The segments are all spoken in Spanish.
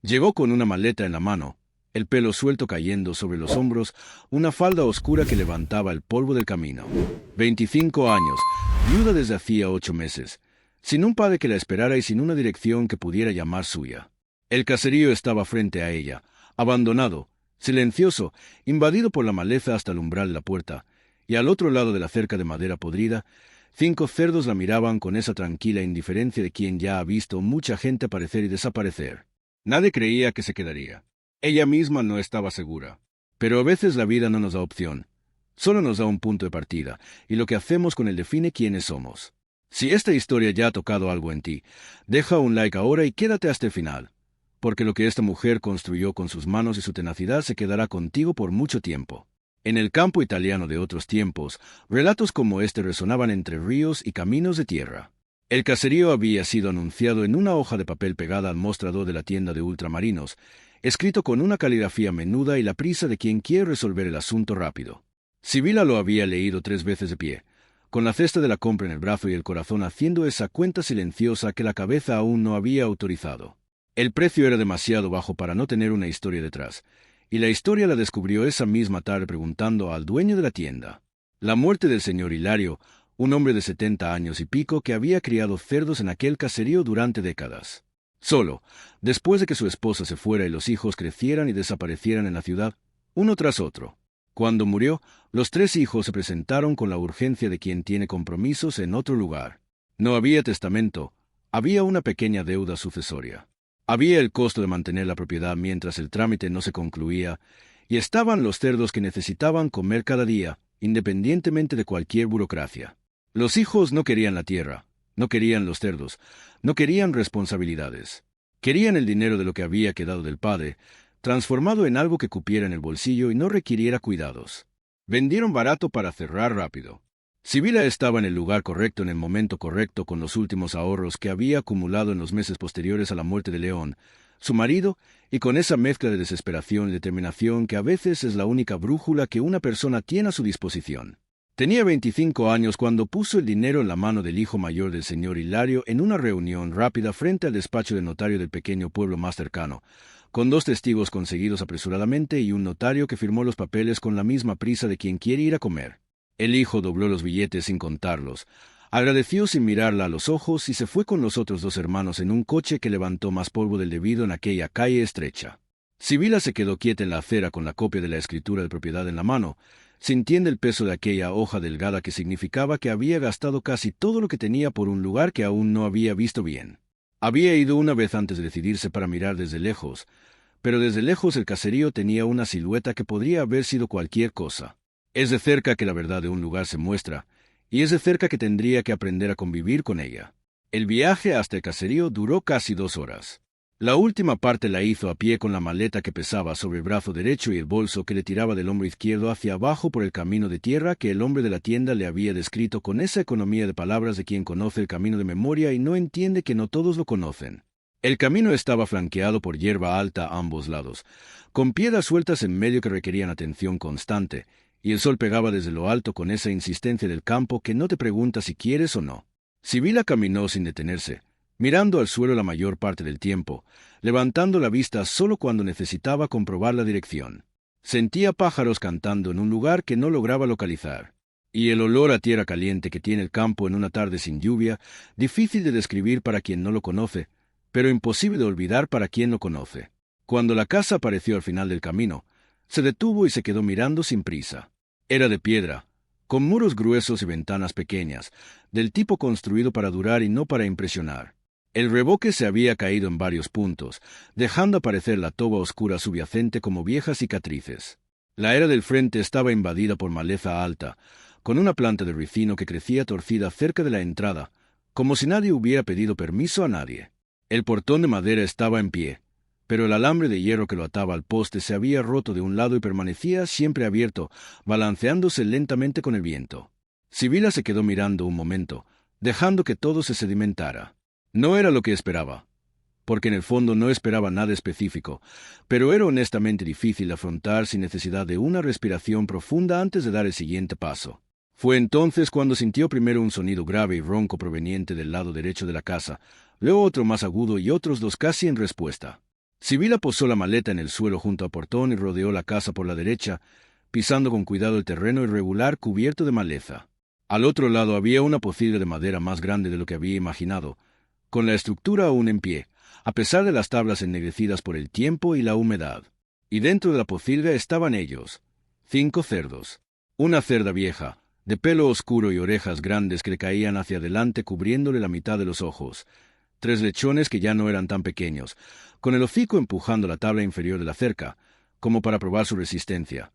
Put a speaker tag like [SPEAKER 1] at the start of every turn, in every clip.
[SPEAKER 1] Llegó con una maleta en la mano, el pelo suelto cayendo sobre los hombros, una falda oscura que levantaba el polvo del camino. 25 años, viuda desde hacía 8 meses, sin un padre que la esperara y sin una dirección que pudiera llamar suya. El caserío estaba frente a ella, abandonado, silencioso, invadido por la maleza hasta el umbral de la puerta, y al otro lado de la cerca de madera podrida, 5 cerdos la miraban con esa tranquila indiferencia de quien ya ha visto mucha gente aparecer y desaparecer. Nadie creía que se quedaría. Ella misma no estaba segura. Pero a veces la vida no nos da opción. Solo nos da un punto de partida, y lo que hacemos con él define quiénes somos. Si esta historia ya ha tocado algo en ti, deja un like ahora y quédate hasta el final, porque lo que esta mujer construyó con sus manos y su tenacidad se quedará contigo por mucho tiempo. En el campo italiano de otros tiempos, relatos como este resonaban entre ríos y caminos de tierra. El caserío había sido anunciado en una hoja de papel pegada al mostrador de la tienda de ultramarinos, escrito con una caligrafía menuda y la prisa de quien quiere resolver el asunto rápido. Sibila lo había leído 3 veces de pie, con la cesta de la compra en el brazo y el corazón haciendo esa cuenta silenciosa que la cabeza aún no había autorizado. El precio era demasiado bajo para no tener una historia detrás, y la historia la descubrió esa misma tarde preguntando al dueño de la tienda. La muerte del señor Hilario, un hombre de 70 años y pico que había criado cerdos en aquel caserío durante décadas. Solo, después de que su esposa se fuera y los hijos crecieran y desaparecieran en la ciudad, uno tras otro. Cuando murió, los 3 hijos se presentaron con la urgencia de quien tiene compromisos en otro lugar. No había testamento, había una pequeña deuda sucesoria. Había el costo de mantener la propiedad mientras el trámite no se concluía, y estaban los cerdos que necesitaban comer cada día, independientemente de cualquier burocracia. Los hijos no querían la tierra, no querían los cerdos, no querían responsabilidades. Querían el dinero de lo que había quedado del padre, transformado en algo que cupiera en el bolsillo y no requiriera cuidados. Vendieron barato para cerrar rápido. Sibila estaba en el lugar correcto en el momento correcto con los últimos ahorros que había acumulado en los meses posteriores a la muerte de León, su marido, y con esa mezcla de desesperación y determinación que a veces es la única brújula que una persona tiene a su disposición. Tenía 25 años cuando puso el dinero en la mano del hijo mayor del señor Hilario en una reunión rápida frente al despacho del notario del pequeño pueblo más cercano, con 2 testigos conseguidos apresuradamente y un notario que firmó los papeles con la misma prisa de quien quiere ir a comer. El hijo dobló los billetes sin contarlos, agradeció sin mirarla a los ojos y se fue con los otros 2 hermanos en un coche que levantó más polvo del debido en aquella calle estrecha. Sibila se quedó quieta en la acera con la copia de la escritura de propiedad en la mano, sintiendo el peso de aquella hoja delgada que significaba que había gastado casi todo lo que tenía por un lugar que aún no había visto bien. Había ido una vez antes de decidirse para mirar desde lejos, pero desde lejos el caserío tenía una silueta que podría haber sido cualquier cosa. Es de cerca que la verdad de un lugar se muestra, y es de cerca que tendría que aprender a convivir con ella. El viaje hasta el caserío duró casi 2 horas. La última parte la hizo a pie con la maleta que pesaba sobre el brazo derecho y el bolso que le tiraba del hombro izquierdo hacia abajo por el camino de tierra que el hombre de la tienda le había descrito con esa economía de palabras de quien conoce el camino de memoria y no entiende que no todos lo conocen. El camino estaba flanqueado por hierba alta a ambos lados, con piedras sueltas en medio que requerían atención constante, y el sol pegaba desde lo alto con esa insistencia del campo que no te pregunta si quieres o no. Sibila caminó sin detenerse, mirando al suelo la mayor parte del tiempo, levantando la vista solo cuando necesitaba comprobar la dirección. Sentía pájaros cantando en un lugar que no lograba localizar, y el olor a tierra caliente que tiene el campo en una tarde sin lluvia, difícil de describir para quien no lo conoce, pero imposible de olvidar para quien lo conoce. Cuando la casa apareció al final del camino, se detuvo y se quedó mirando sin prisa. Era de piedra, con muros gruesos y ventanas pequeñas, del tipo construido para durar y no para impresionar. El revoque se había caído en varios puntos, dejando aparecer la toba oscura subyacente como viejas cicatrices. La era del frente estaba invadida por maleza alta, con una planta de ricino que crecía torcida cerca de la entrada, como si nadie hubiera pedido permiso a nadie. El portón de madera estaba en pie, pero el alambre de hierro que lo ataba al poste se había roto de un lado y permanecía siempre abierto, balanceándose lentamente con el viento. Sibila se quedó mirando un momento, dejando que todo se sedimentara. No era lo que esperaba, porque en el fondo no esperaba nada específico, pero era honestamente difícil afrontar sin necesidad de una respiración profunda antes de dar el siguiente paso. Fue entonces cuando sintió primero un sonido grave y ronco proveniente del lado derecho de la casa, luego otro más agudo y otros 2 casi en respuesta. Sibila posó la maleta en el suelo junto al portón y rodeó la casa por la derecha, pisando con cuidado el terreno irregular cubierto de maleza. Al otro lado había una pocilga de madera más grande de lo que había imaginado, con la estructura aún en pie, a pesar de las tablas ennegrecidas por el tiempo y la humedad. Y dentro de la pocilga estaban ellos, 5 cerdos. Una cerda vieja, de pelo oscuro y orejas grandes que le caían hacia adelante cubriéndole la mitad de los ojos. 3 lechones que ya no eran tan pequeños, con el hocico empujando la tabla inferior de la cerca, como para probar su resistencia.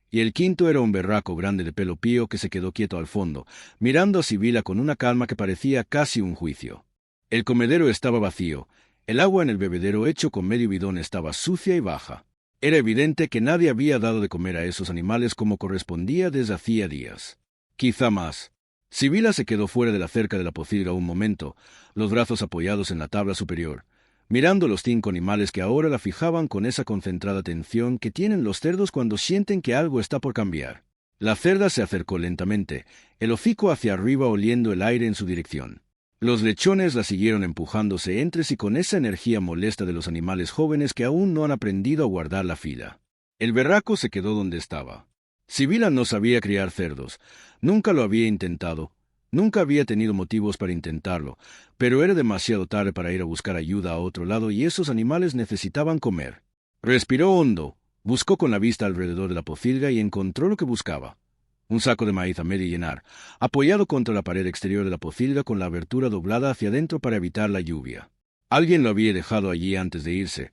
[SPEAKER 1] Y el quinto era un berraco grande de pelo pío que se quedó quieto al fondo, mirando a Sibila con una calma que parecía casi un juicio. El comedero estaba vacío, el agua en el bebedero hecho con medio bidón estaba sucia y baja. Era evidente que nadie había dado de comer a esos animales como correspondía desde hacía días. Quizá más. Sibila se quedó fuera de la cerca de la pocilga un momento, los brazos apoyados en la tabla superior, mirando los 5 animales que ahora la fijaban con esa concentrada atención que tienen los cerdos cuando sienten que algo está por cambiar. La cerda se acercó lentamente, el hocico hacia arriba oliendo el aire en su dirección. Los lechones la siguieron empujándose entre sí con esa energía molesta de los animales jóvenes que aún no han aprendido a guardar la fila. El berraco se quedó donde estaba. Sibila no sabía criar cerdos, nunca lo había intentado, nunca había tenido motivos para intentarlo, pero era demasiado tarde para ir a buscar ayuda a otro lado y esos animales necesitaban comer. Respiró hondo, buscó con la vista alrededor de la pocilga y encontró lo que buscaba. Un saco de maíz a medio llenar, apoyado contra la pared exterior de la pocilga con la abertura doblada hacia adentro para evitar la lluvia. Alguien lo había dejado allí antes de irse,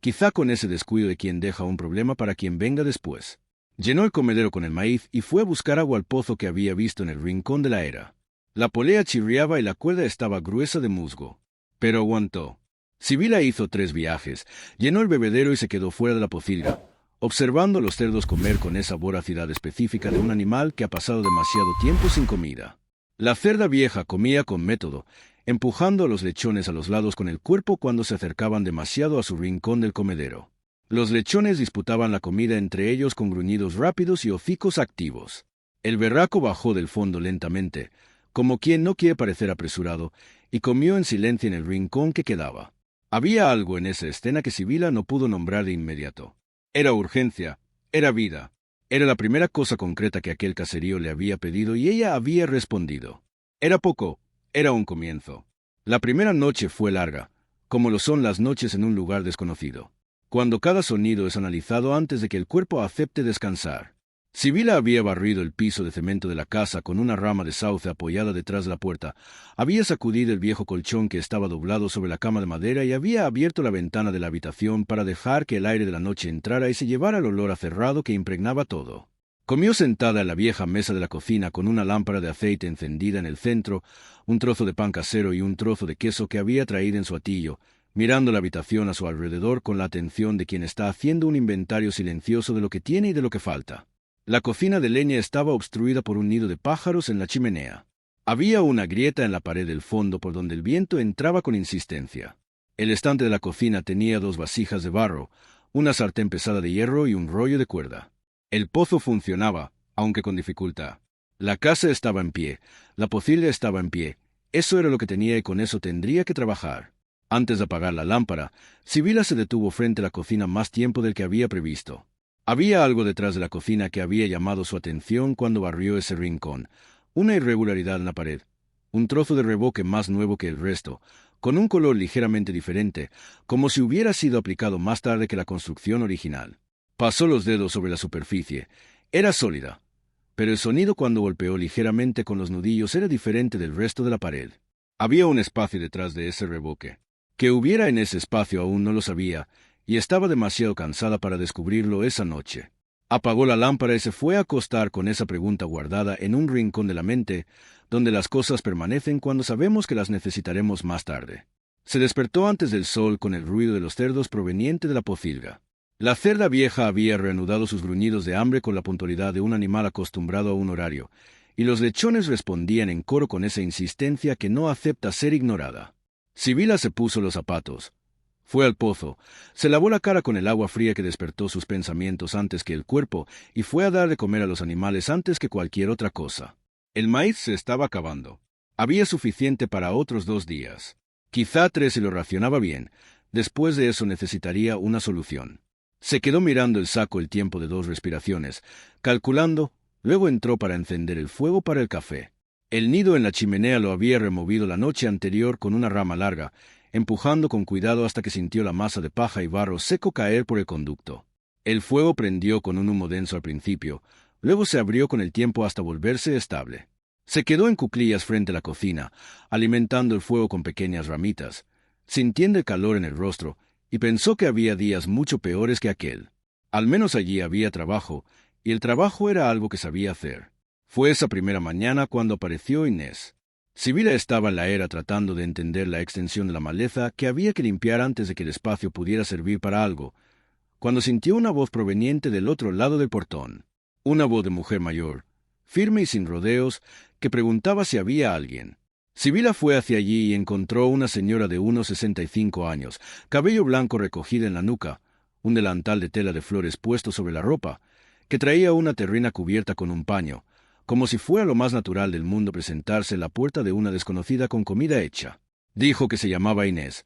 [SPEAKER 1] quizá con ese descuido de quien deja un problema para quien venga después. Llenó el comedero con el maíz y fue a buscar agua al pozo que había visto en el rincón de la era. La polea chirriaba y la cuerda estaba gruesa de musgo. Pero aguantó. Sibila hizo 3 viajes, llenó el bebedero y se quedó fuera de la pocilga, observando a los cerdos comer con esa voracidad específica de un animal que ha pasado demasiado tiempo sin comida. La cerda vieja comía con método, empujando a los lechones a los lados con el cuerpo cuando se acercaban demasiado a su rincón del comedero. Los lechones disputaban la comida entre ellos con gruñidos rápidos y hocicos activos. El berraco bajó del fondo lentamente, como quien no quiere parecer apresurado, y comió en silencio en el rincón que quedaba. Había algo en esa escena que Sibila no pudo nombrar de inmediato. Era urgencia, era vida, era la primera cosa concreta que aquel caserío le había pedido y ella había respondido. Era poco, era un comienzo. La primera noche fue larga, como lo son las noches en un lugar desconocido, cuando cada sonido es analizado antes de que el cuerpo acepte descansar. Sibila había barrido el piso de cemento de la casa con una rama de sauce apoyada detrás de la puerta, había sacudido el viejo colchón que estaba doblado sobre la cama de madera y había abierto la ventana de la habitación para dejar que el aire de la noche entrara y se llevara el olor a cerrado que impregnaba todo. Comió sentada en la vieja mesa de la cocina con una lámpara de aceite encendida en el centro, un trozo de pan casero y un trozo de queso que había traído en su atillo, mirando la habitación a su alrededor con la atención de quien está haciendo un inventario silencioso de lo que tiene y de lo que falta. La cocina de leña estaba obstruida por un nido de pájaros en la chimenea. Había una grieta en la pared del fondo por donde el viento entraba con insistencia. El estante de la cocina tenía 2 vasijas de barro, una sartén pesada de hierro y un rollo de cuerda. El pozo funcionaba, aunque con dificultad. La casa estaba en pie, la pocilga estaba en pie. Eso era lo que tenía y con eso tendría que trabajar. Antes de apagar la lámpara, Sibila se detuvo frente a la cocina más tiempo del que había previsto. Había algo detrás de la cocina que había llamado su atención cuando barrió ese rincón, una irregularidad en la pared, un trozo de revoque más nuevo que el resto, con un color ligeramente diferente, como si hubiera sido aplicado más tarde que la construcción original. Pasó los dedos sobre la superficie. Era sólida, pero el sonido cuando golpeó ligeramente con los nudillos era diferente del resto de la pared. Había un espacio detrás de ese revoque. Que hubiera en ese espacio aún no lo sabía, y estaba demasiado cansada para descubrirlo esa noche. Apagó la lámpara y se fue a acostar con esa pregunta guardada en un rincón de la mente, donde las cosas permanecen cuando sabemos que las necesitaremos más tarde. Se despertó antes del sol con el ruido de los cerdos proveniente de la pocilga. La cerda vieja había reanudado sus gruñidos de hambre con la puntualidad de un animal acostumbrado a un horario, y los lechones respondían en coro con esa insistencia que no acepta ser ignorada. Sibila se puso los zapatos. Fue al pozo, se lavó la cara con el agua fría que despertó sus pensamientos antes que el cuerpo y fue a dar de comer a los animales antes que cualquier otra cosa. El maíz se estaba acabando. Había suficiente para otros 2 días. Quizá 3 si lo racionaba bien. Después de eso necesitaría una solución. Se quedó mirando el saco el tiempo de 2 respiraciones, calculando, luego entró para encender el fuego para el café. El nido en la chimenea lo había removido la noche anterior con una rama larga, empujando con cuidado hasta que sintió la masa de paja y barro seco caer por el conducto. El fuego prendió con un humo denso al principio, luego se abrió con el tiempo hasta volverse estable. Se quedó en cuclillas frente a la cocina, alimentando el fuego con pequeñas ramitas, sintiendo el calor en el rostro, y pensó que había días mucho peores que aquel. Al menos allí había trabajo, y el trabajo era algo que sabía hacer. Fue esa primera mañana cuando apareció Inés. Sibila estaba en la era tratando de entender la extensión de la maleza que había que limpiar antes de que el espacio pudiera servir para algo, cuando sintió una voz proveniente del otro lado del portón. Una voz de mujer mayor, firme y sin rodeos, que preguntaba si había alguien. Sibila fue hacia allí y encontró una señora de unos 65 años, cabello blanco recogido en la nuca, un delantal de tela de flores puesto sobre la ropa, que traía una terrina cubierta con un paño, como si fuera lo más natural del mundo presentarse en la puerta de una desconocida con comida hecha. Dijo que se llamaba Inés,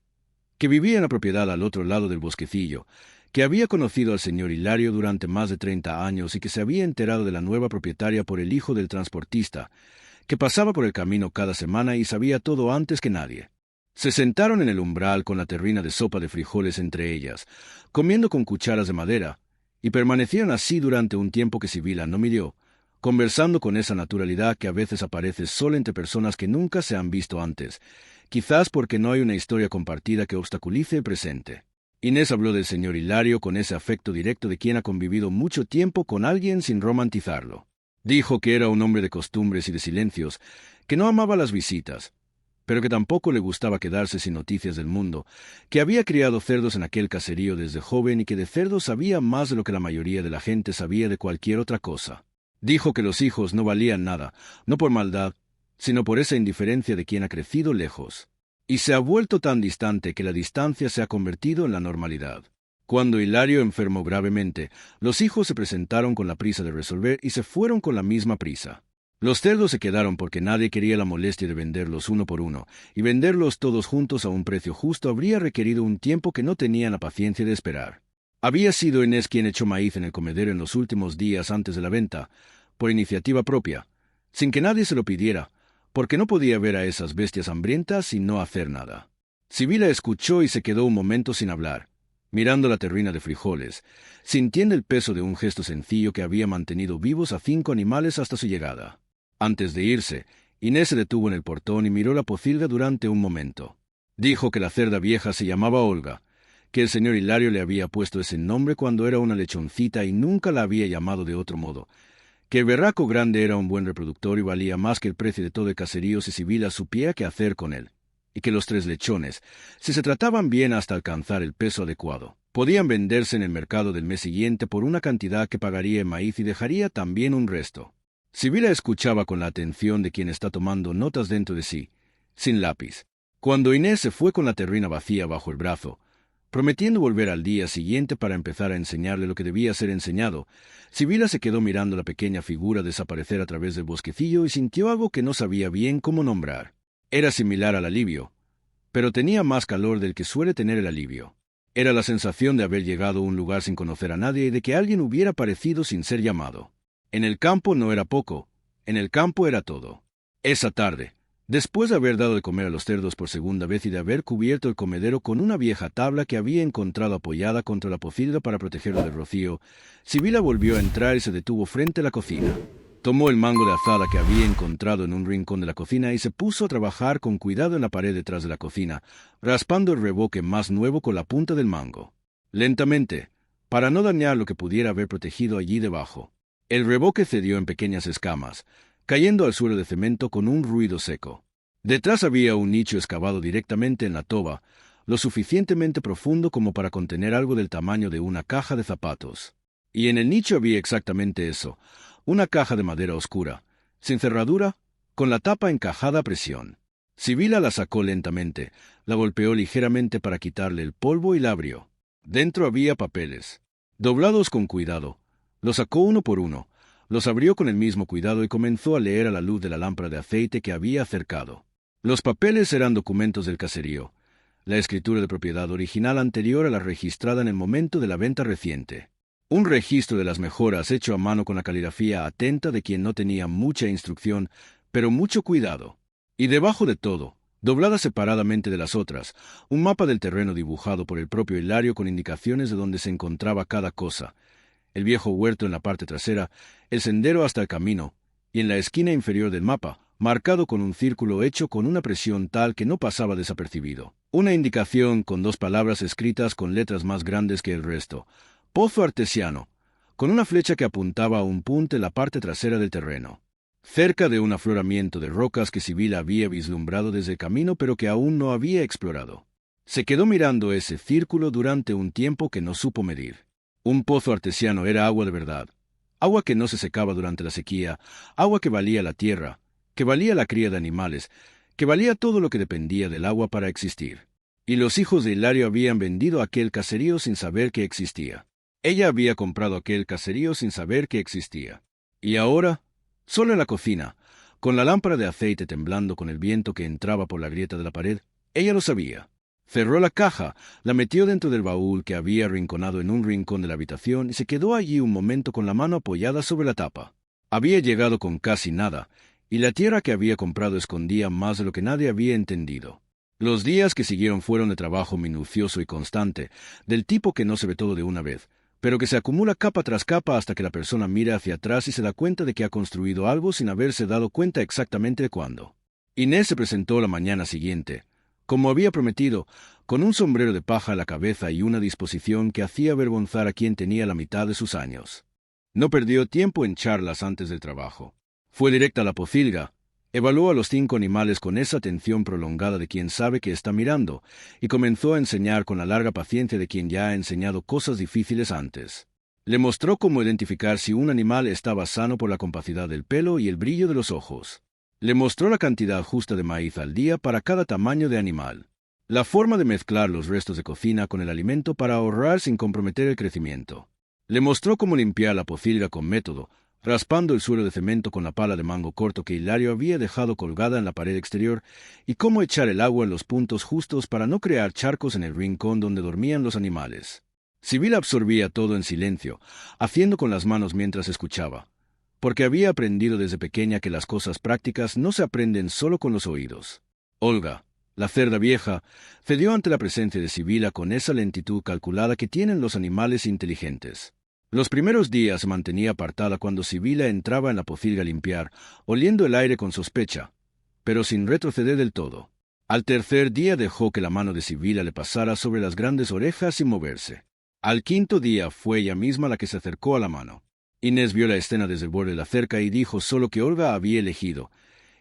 [SPEAKER 1] que vivía en la propiedad al otro lado del bosquecillo, que había conocido al señor Hilario durante más de 30 años y que se había enterado de la nueva propietaria por el hijo del transportista, que pasaba por el camino cada semana y sabía todo antes que nadie. Se sentaron en el umbral con la terrina de sopa de frijoles entre ellas, comiendo con cucharas de madera, y permanecieron así durante un tiempo que Sibila no midió, conversando con esa naturalidad que a veces aparece solo entre personas que nunca se han visto antes, quizás porque no hay una historia compartida que obstaculice el presente. Inés habló del señor Hilario con ese afecto directo de quien ha convivido mucho tiempo con alguien sin romantizarlo. Dijo que era un hombre de costumbres y de silencios, que no amaba las visitas, pero que tampoco le gustaba quedarse sin noticias del mundo, que había criado cerdos en aquel caserío desde joven y que de cerdos sabía más de lo que la mayoría de la gente sabía de cualquier otra cosa. Dijo que los hijos no valían nada, no por maldad, sino por esa indiferencia de quien ha crecido lejos, y se ha vuelto tan distante que la distancia se ha convertido en la normalidad. Cuando Hilario enfermó gravemente, los hijos se presentaron con la prisa de resolver y se fueron con la misma prisa. Los cerdos se quedaron porque nadie quería la molestia de venderlos uno por uno, y venderlos todos juntos a un precio justo habría requerido un tiempo que no tenían la paciencia de esperar. Había sido Inés quien echó maíz en el comedero en los últimos días antes de la venta, por iniciativa propia, sin que nadie se lo pidiera, porque no podía ver a esas bestias hambrientas y no hacer nada. Sibila escuchó y se quedó un momento sin hablar, mirando la terrina de frijoles, sintiendo el peso de un gesto sencillo que había mantenido vivos a 5 animales hasta su llegada. Antes de irse, Inés se detuvo en el portón y miró la pocilga durante un momento. Dijo que la cerda vieja se llamaba Olga, que el señor Hilario le había puesto ese nombre cuando era una lechoncita y nunca la había llamado de otro modo, que el berraco grande era un buen reproductor y valía más que el precio de todo el caserío si Sibila supiera qué hacer con él, y que los 3 lechones, si se trataban bien hasta alcanzar el peso adecuado, podían venderse en el mercado del mes siguiente por una cantidad que pagaría en maíz y dejaría también un resto. Sibila escuchaba con la atención de quien está tomando notas dentro de sí, sin lápiz. Cuando Inés se fue con la terrina vacía bajo el brazo, prometiendo volver al día siguiente para empezar a enseñarle lo que debía ser enseñado, Sibila se quedó mirando la pequeña figura desaparecer a través del bosquecillo y sintió algo que no sabía bien cómo nombrar. Era similar al alivio, pero tenía más calor del que suele tener el alivio. Era la sensación de haber llegado a un lugar sin conocer a nadie y de que alguien hubiera aparecido sin ser llamado. En el campo no era poco, en el campo era todo. Esa tarde, después de haber dado de comer a los cerdos por segunda vez y de haber cubierto el comedero con una vieja tabla que había encontrado apoyada contra la pocilga para protegerlo del rocío, Sibila volvió a entrar y se detuvo frente a la cocina. Tomó el mango de azada que había encontrado en un rincón de la cocina y se puso a trabajar con cuidado en la pared detrás de la cocina, raspando el reboque más nuevo con la punta del mango. Lentamente, para no dañar lo que pudiera haber protegido allí debajo. El reboque cedió en pequeñas escamas, cayendo al suelo de cemento con un ruido seco. Detrás había un nicho excavado directamente en la toba, lo suficientemente profundo como para contener algo del tamaño de una caja de zapatos. Y en el nicho había exactamente eso, una caja de madera oscura, sin cerradura, con la tapa encajada a presión. Sibila la sacó lentamente, la golpeó ligeramente para quitarle el polvo y la abrió. Dentro había papeles, doblados con cuidado. Los sacó uno por uno, los abrió con el mismo cuidado y comenzó a leer a la luz de la lámpara de aceite que había acercado. Los papeles eran documentos del caserío, la escritura de propiedad original anterior a la registrada en el momento de la venta reciente. Un registro de las mejoras hecho a mano con la caligrafía atenta de quien no tenía mucha instrucción, pero mucho cuidado. Y debajo de todo, dobladas separadamente de las otras, un mapa del terreno dibujado por el propio Hilario con indicaciones de dónde se encontraba cada cosa, el viejo huerto en la parte trasera, el sendero hasta el camino, y en la esquina inferior del mapa, marcado con un círculo hecho con una presión tal que no pasaba desapercibido. Una indicación con 2 palabras escritas con letras más grandes que el resto: Pozo Artesiano, con una flecha que apuntaba a un punto en la parte trasera del terreno, cerca de un afloramiento de rocas que Sibila había vislumbrado desde el camino pero que aún no había explorado. Se quedó mirando ese círculo durante un tiempo que no supo medir. Un pozo artesiano era agua de verdad, agua que no se secaba durante la sequía, agua que valía la tierra, que valía la cría de animales, que valía todo lo que dependía del agua para existir. Y los hijos de Hilario habían vendido aquel caserío sin saber que existía. Ella había comprado aquel caserío sin saber que existía. Y ahora, solo en la cocina, con la lámpara de aceite temblando con el viento que entraba por la grieta de la pared, ella lo sabía. Cerró la caja, la metió dentro del baúl que había arrinconado en un rincón de la habitación y se quedó allí un momento con la mano apoyada sobre la tapa. Había llegado con casi nada, y la tierra que había comprado escondía más de lo que nadie había entendido. Los días que siguieron fueron de trabajo minucioso y constante, del tipo que no se ve todo de una vez, pero que se acumula capa tras capa hasta que la persona mira hacia atrás y se da cuenta de que ha construido algo sin haberse dado cuenta exactamente de cuándo. Inés se presentó la mañana siguiente, como había prometido, con un sombrero de paja a la cabeza y una disposición que hacía avergonzar a quien tenía la mitad de sus años. No perdió tiempo en charlas antes del trabajo. Fue directa a la pocilga, evaluó a los 5 animales con esa atención prolongada de quien sabe que está mirando, y comenzó a enseñar con la larga paciencia de quien ya ha enseñado cosas difíciles antes. Le mostró cómo identificar si un animal estaba sano por la compacidad del pelo y el brillo de los ojos. Le mostró la cantidad justa de maíz al día para cada tamaño de animal. La forma de mezclar los restos de cocina con el alimento para ahorrar sin comprometer el crecimiento. Le mostró cómo limpiar la pocilga con método, raspando el suelo de cemento con la pala de mango corto que Hilario había dejado colgada en la pared exterior, y cómo echar el agua en los puntos justos para no crear charcos en el rincón donde dormían los animales. Sibila absorbía todo en silencio, haciendo con las manos mientras escuchaba, porque había aprendido desde pequeña que las cosas prácticas no se aprenden solo con los oídos. Olga, la cerda vieja, cedió ante la presencia de Sibila con esa lentitud calculada que tienen los animales inteligentes. Los primeros días se mantenía apartada cuando Sibila entraba en la pocilga a limpiar, oliendo el aire con sospecha, pero sin retroceder del todo. Al tercer día dejó que la mano de Sibila le pasara sobre las grandes orejas sin moverse. Al quinto día fue ella misma la que se acercó a la mano. Inés vio la escena desde el borde de la cerca y dijo solo que Olga había elegido,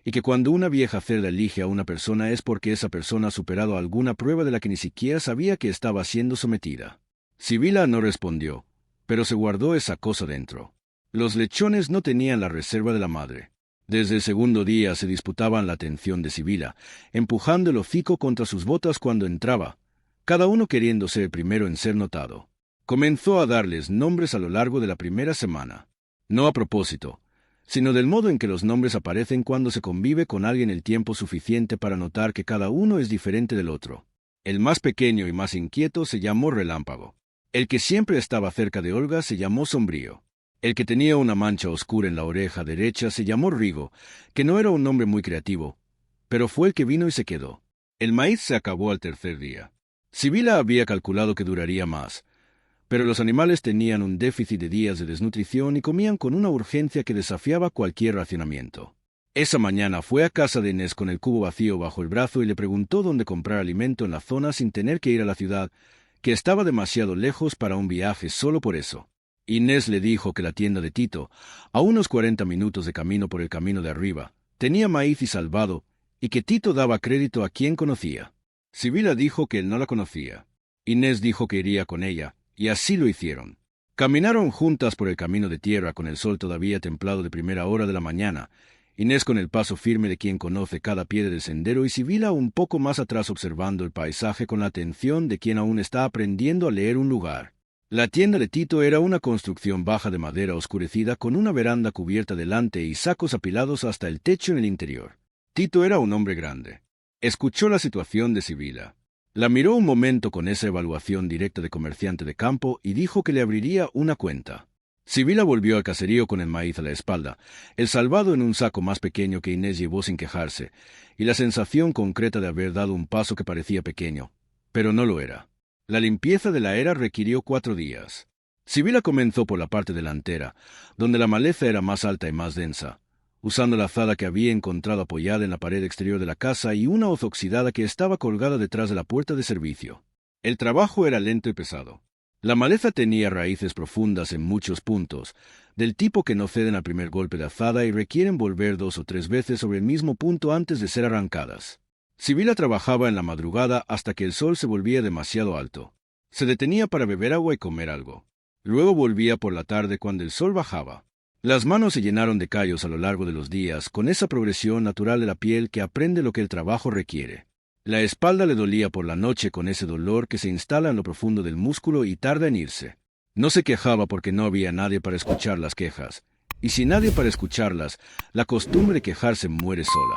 [SPEAKER 1] y que cuando una vieja cerda elige a una persona es porque esa persona ha superado alguna prueba de la que ni siquiera sabía que estaba siendo sometida. Sibila no respondió, pero se guardó esa cosa dentro. Los lechones no tenían la reserva de la madre. Desde el segundo día se disputaban la atención de Sibila, empujando el hocico contra sus botas cuando entraba, cada uno queriendo ser el primero en ser notado. Comenzó a darles nombres a lo largo de la primera semana. No a propósito, sino del modo en que los nombres aparecen cuando se convive con alguien el tiempo suficiente para notar que cada uno es diferente del otro. El más pequeño y más inquieto se llamó Relámpago. El que siempre estaba cerca de Olga se llamó Sombrío. El que tenía una mancha oscura en la oreja derecha se llamó Rigo, que no era un nombre muy creativo, pero fue el que vino y se quedó. El maíz se acabó al tercer día. Sibila había calculado que duraría más, pero los animales tenían un déficit de días de desnutrición y comían con una urgencia que desafiaba cualquier racionamiento. Esa mañana fue a casa de Inés con el cubo vacío bajo el brazo y le preguntó dónde comprar alimento en la zona sin tener que ir a la ciudad, que estaba demasiado lejos para un viaje solo por eso. Inés le dijo que la tienda de Tito, a unos 40 minutos de camino por el camino de arriba, tenía maíz y salvado, y que Tito daba crédito a quien conocía. Sibila dijo que él no la conocía. Inés dijo que iría con ella, y así lo hicieron. Caminaron juntas por el camino de tierra con el sol todavía templado de primera hora de la mañana, Inés con el paso firme de quien conoce cada pie del sendero y Sibila un poco más atrás observando el paisaje con la atención de quien aún está aprendiendo a leer un lugar. La tienda de Tito era una construcción baja de madera oscurecida con una veranda cubierta delante y sacos apilados hasta el techo en el interior. Tito era un hombre grande. Escuchó la situación de Sibila. La miró un momento con esa evaluación directa de comerciante de campo y dijo que le abriría una cuenta. Sibila volvió al caserío con el maíz a la espalda, el salvado en un saco más pequeño que Inés llevó sin quejarse, y la sensación concreta de haber dado un paso que parecía pequeño, pero no lo era. La limpieza de la era requirió 4 días. Sibila comenzó por la parte delantera, donde la maleza era más alta y más densa, usando la azada que había encontrado apoyada en la pared exterior de la casa y una hoz oxidada que estaba colgada detrás de la puerta de servicio. El trabajo era lento y pesado. La maleza tenía raíces profundas en muchos puntos, del tipo que no ceden al primer golpe de azada y requieren volver 2 o 3 veces sobre el mismo punto antes de ser arrancadas. Sibila trabajaba en la madrugada hasta que el sol se volvía demasiado alto. Se detenía para beber agua y comer algo. Luego volvía por la tarde cuando el sol bajaba. Las manos se llenaron de callos a lo largo de los días, con esa progresión natural de la piel que aprende lo que el trabajo requiere. La espalda le dolía por la noche con ese dolor que se instala en lo profundo del músculo y tarda en irse. No se quejaba porque no había nadie para escuchar las quejas. Y sin nadie para escucharlas, la costumbre de quejarse muere sola.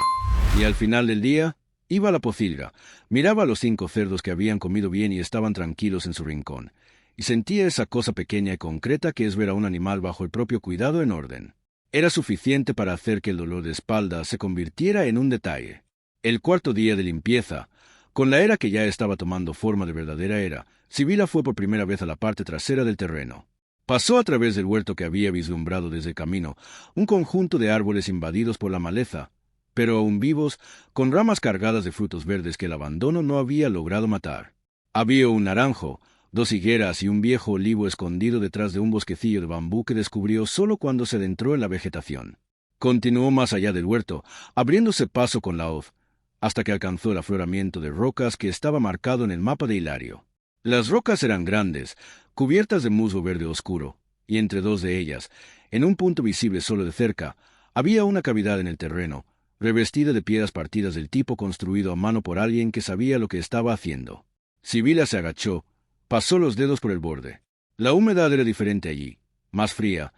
[SPEAKER 1] Y al final del día, iba a la pocilga, miraba a los 5 cerdos que habían comido bien y estaban tranquilos en su rincón, y sentía esa cosa pequeña y concreta que es ver a un animal bajo el propio cuidado en orden. Era suficiente para hacer que el dolor de espalda se convirtiera en un detalle. El 4.º día de limpieza, con la era que ya estaba tomando forma de verdadera era, Sibila fue por primera vez a la parte trasera del terreno. Pasó a través del huerto que había vislumbrado desde el camino, un conjunto de árboles invadidos por la maleza, pero aún vivos, con ramas cargadas de frutos verdes que el abandono no había logrado matar. Había un naranjo, 2 higueras y un viejo olivo escondido detrás de un bosquecillo de bambú que descubrió solo cuando se adentró en la vegetación. Continuó más allá del huerto, abriéndose paso con la hoz, hasta que alcanzó el afloramiento de rocas que estaba marcado en el mapa de Hilario. Las rocas eran grandes, cubiertas de musgo verde oscuro, y entre 2 de ellas, en un punto visible solo de cerca, había una cavidad en el terreno, revestida de piedras partidas del tipo construido a mano por alguien que sabía lo que estaba haciendo. Sibila se agachó, pasó los dedos por el borde. La humedad era diferente allí, más fría,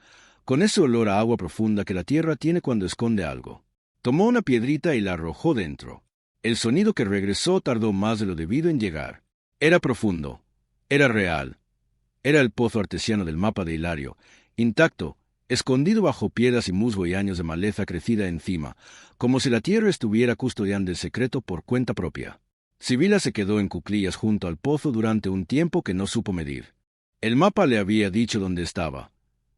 [SPEAKER 1] con ese olor a agua profunda que la tierra tiene cuando esconde algo. Tomó una piedrita y la arrojó dentro. El sonido que regresó tardó más de lo debido en llegar. Era profundo, era real. Era el pozo artesiano del mapa de Hilario, intacto, escondido bajo piedras y musgo y años de maleza crecida encima, como si la tierra estuviera custodiando el secreto por cuenta propia. Sibila se quedó en cuclillas junto al pozo durante un tiempo que no supo medir. El mapa le había dicho dónde estaba.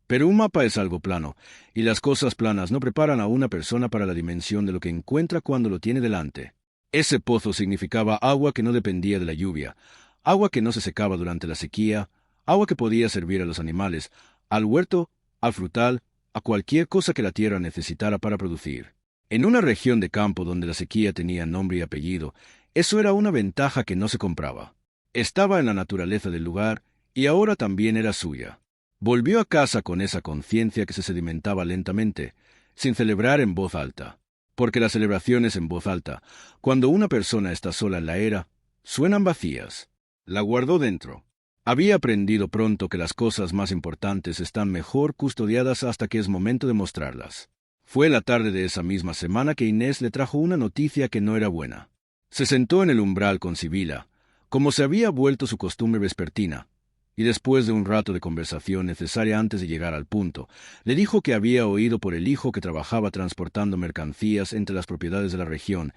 [SPEAKER 1] Pero un mapa es algo plano, y las cosas planas no preparan a una persona para la dimensión de lo que encuentra cuando lo tiene delante. Ese pozo significaba agua que no dependía de la lluvia, agua que no se secaba durante la sequía, agua que podía servir a los animales, al huerto, al frutal, a cualquier cosa que la tierra necesitara para producir. En una región de campo donde la sequía tenía nombre y apellido, eso era una ventaja que no se compraba. Estaba en la naturaleza del lugar y ahora también era suya. Volvió a casa con esa conciencia que se sedimentaba lentamente, sin celebrar en voz alta. Porque las celebraciones en voz alta, cuando una persona está sola en la era, suenan vacías. La guardó dentro. Había aprendido pronto que las cosas más importantes están mejor custodiadas hasta que es momento de mostrarlas. Fue la tarde de esa misma semana que Inés le trajo una noticia que no era buena. Se sentó en el umbral con Sibila, como se había vuelto su costumbre vespertina, y después de un rato de conversación necesaria antes de llegar al punto, le dijo que había oído por el hijo que trabajaba transportando mercancías entre las propiedades de la región,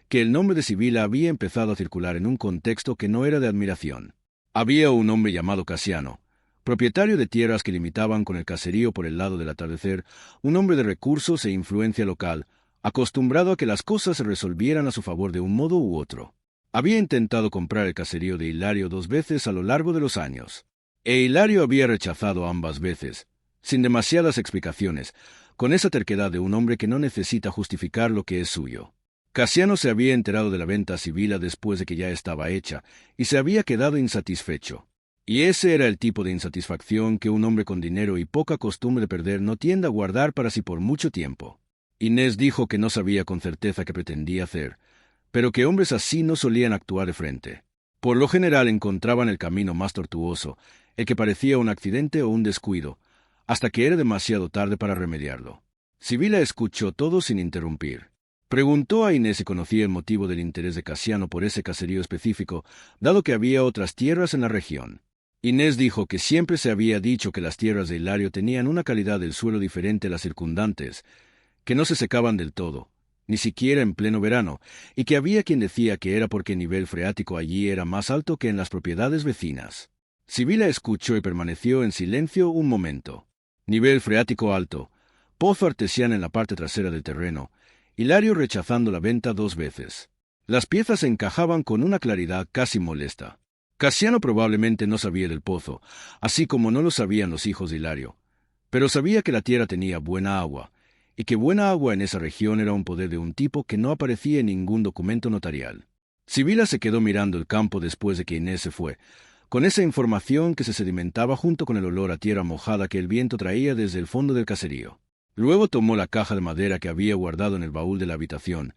[SPEAKER 1] que el nombre de Sibila había empezado a circular en un contexto que no era de admiración. Había un hombre llamado Casiano, propietario de tierras que limitaban con el caserío por el lado del atardecer, un hombre de recursos e influencia local, acostumbrado a que las cosas se resolvieran a su favor de un modo u otro. Había intentado comprar el caserío de Hilario 2 veces a lo largo de los años. E Hilario había rechazado ambas veces, sin demasiadas explicaciones, con esa terquedad de un hombre que no necesita justificar lo que es suyo. Casiano se había enterado de la venta a Sibila después de que ya estaba hecha, y se había quedado insatisfecho. Y ese era el tipo de insatisfacción que un hombre con dinero y poca costumbre de perder no tiende a guardar para sí por mucho tiempo. Inés dijo que no sabía con certeza qué pretendía hacer, pero que hombres así no solían actuar de frente. Por lo general encontraban el camino más tortuoso, el que parecía un accidente o un descuido, hasta que era demasiado tarde para remediarlo. Sibila escuchó todo sin interrumpir. Preguntó a Inés si conocía el motivo del interés de Casiano por ese caserío específico, dado que había otras tierras en la región. Inés dijo que siempre se había dicho que las tierras de Hilario tenían una calidad del suelo diferente a las circundantes, que no se secaban del todo, ni siquiera en pleno verano, y que había quien decía que era porque el nivel freático allí era más alto que en las propiedades vecinas. Sibila escuchó y permaneció en silencio un momento. Nivel freático alto, pozo artesiano en la parte trasera del terreno, Hilario rechazando la venta 2 veces. Las piezas encajaban con una claridad casi molesta. Casiano probablemente no sabía del pozo, así como no lo sabían los hijos de Hilario, pero sabía que la tierra tenía buena agua, y que buena agua en esa región era un poder de un tipo que no aparecía en ningún documento notarial. Sibila se quedó mirando el campo después de que Inés se fue, con esa información que se sedimentaba junto con el olor a tierra mojada que el viento traía desde el fondo del caserío. Luego tomó la caja de madera que había guardado en el baúl de la habitación,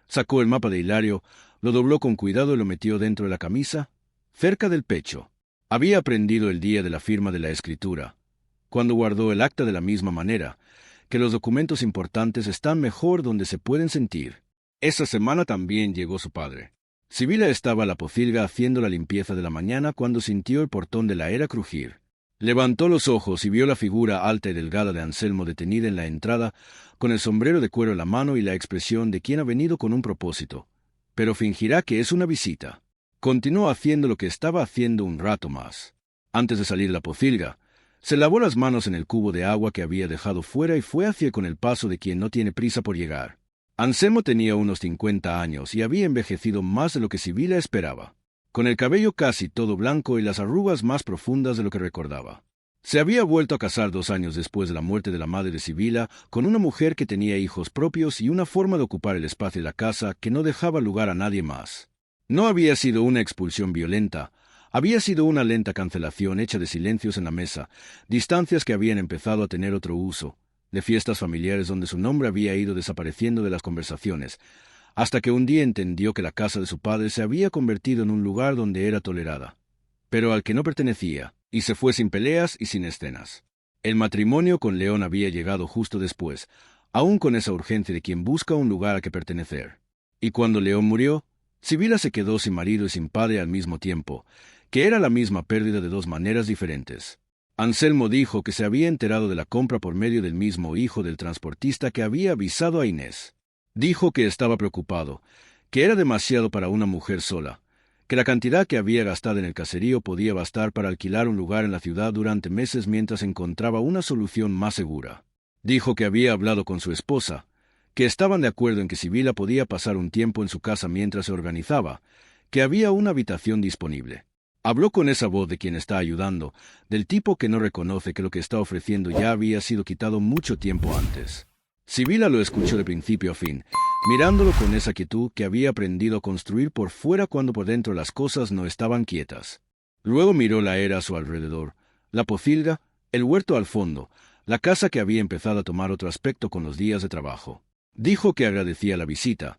[SPEAKER 1] sacó el mapa de Hilario, lo dobló con cuidado y lo metió dentro de la camisa, cerca del pecho. Había aprendido el día de la firma de la escritura, cuando guardó el acta de la misma manera, que los documentos importantes están mejor donde se pueden sentir. Esa semana también llegó su padre. Sibila estaba a la pocilga haciendo la limpieza de la mañana cuando sintió el portón de la era crujir. Levantó los ojos y vio la figura alta y delgada de Anselmo detenida en la entrada, con el sombrero de cuero en la mano y la expresión de quien ha venido con un propósito, pero fingirá que es una visita. Continuó haciendo lo que estaba haciendo un rato más. Antes de salir de la pocilga, se lavó las manos en el cubo de agua que había dejado fuera y fue hacia con el paso de quien no tiene prisa por llegar. Anselmo tenía unos 50 años y había envejecido más de lo que Sibila esperaba, con el cabello casi todo blanco y las arrugas más profundas de lo que recordaba. Se había vuelto a casar 2 años después de la muerte de la madre de Sibila, con una mujer que tenía hijos propios y una forma de ocupar el espacio de la casa que no dejaba lugar a nadie más. No había sido una expulsión violenta, había sido una lenta cancelación hecha de silencios en la mesa, distancias que habían empezado a tener otro uso, de fiestas familiares donde su nombre había ido desapareciendo de las conversaciones, hasta que un día entendió que la casa de su padre se había convertido en un lugar donde era tolerada, pero al que no pertenecía, y se fue sin peleas y sin escenas. El matrimonio con León había llegado justo después, aún con esa urgencia de quien busca un lugar a que pertenecer. Y cuando León murió, Sibila se quedó sin marido y sin padre al mismo tiempo, que era la misma pérdida de 2 maneras diferentes. Anselmo dijo que se había enterado de la compra por medio del mismo hijo del transportista que había avisado a Inés. Dijo que estaba preocupado, que era demasiado para una mujer sola, que la cantidad que había gastado en el caserío podía bastar para alquilar un lugar en la ciudad durante meses mientras encontraba una solución más segura. Dijo que había hablado con su esposa, que estaban de acuerdo en que Sibila podía pasar un tiempo en su casa mientras se organizaba, que había una habitación disponible. Habló con esa voz de quien está ayudando, del tipo que no reconoce que lo que está ofreciendo ya había sido quitado mucho tiempo antes. Sibila lo escuchó de principio a fin, mirándolo con esa quietud que había aprendido a construir por fuera cuando por dentro las cosas no estaban quietas. Luego miró la era a su alrededor, la pocilga, el huerto al fondo, la casa que había empezado a tomar otro aspecto con los días de trabajo. Dijo que agradecía la visita,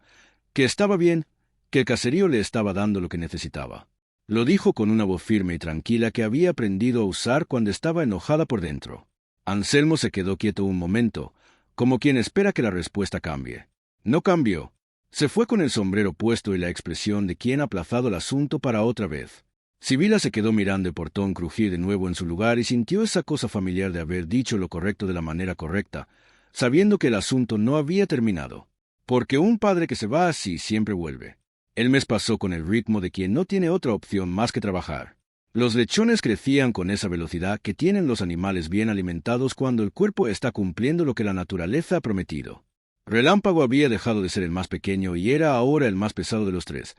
[SPEAKER 1] que estaba bien, que el caserío le estaba dando lo que necesitaba. Lo dijo con una voz firme y tranquila que había aprendido a usar cuando estaba enojada por dentro. Anselmo se quedó quieto un momento, como quien espera que la respuesta cambie. No cambió. Se fue con el sombrero puesto y la expresión de quien ha aplazado el asunto para otra vez. Sibila se quedó mirando el portón crujir de nuevo en su lugar y sintió esa cosa familiar de haber dicho lo correcto de la manera correcta, sabiendo que el asunto no había terminado. Porque un padre que se va así siempre vuelve. El mes pasó con el ritmo de quien no tiene otra opción más que trabajar. Los lechones crecían con esa velocidad que tienen los animales bien alimentados cuando el cuerpo está cumpliendo lo que la naturaleza ha prometido. Relámpago había dejado de ser el más pequeño y era ahora el más pesado de los 3,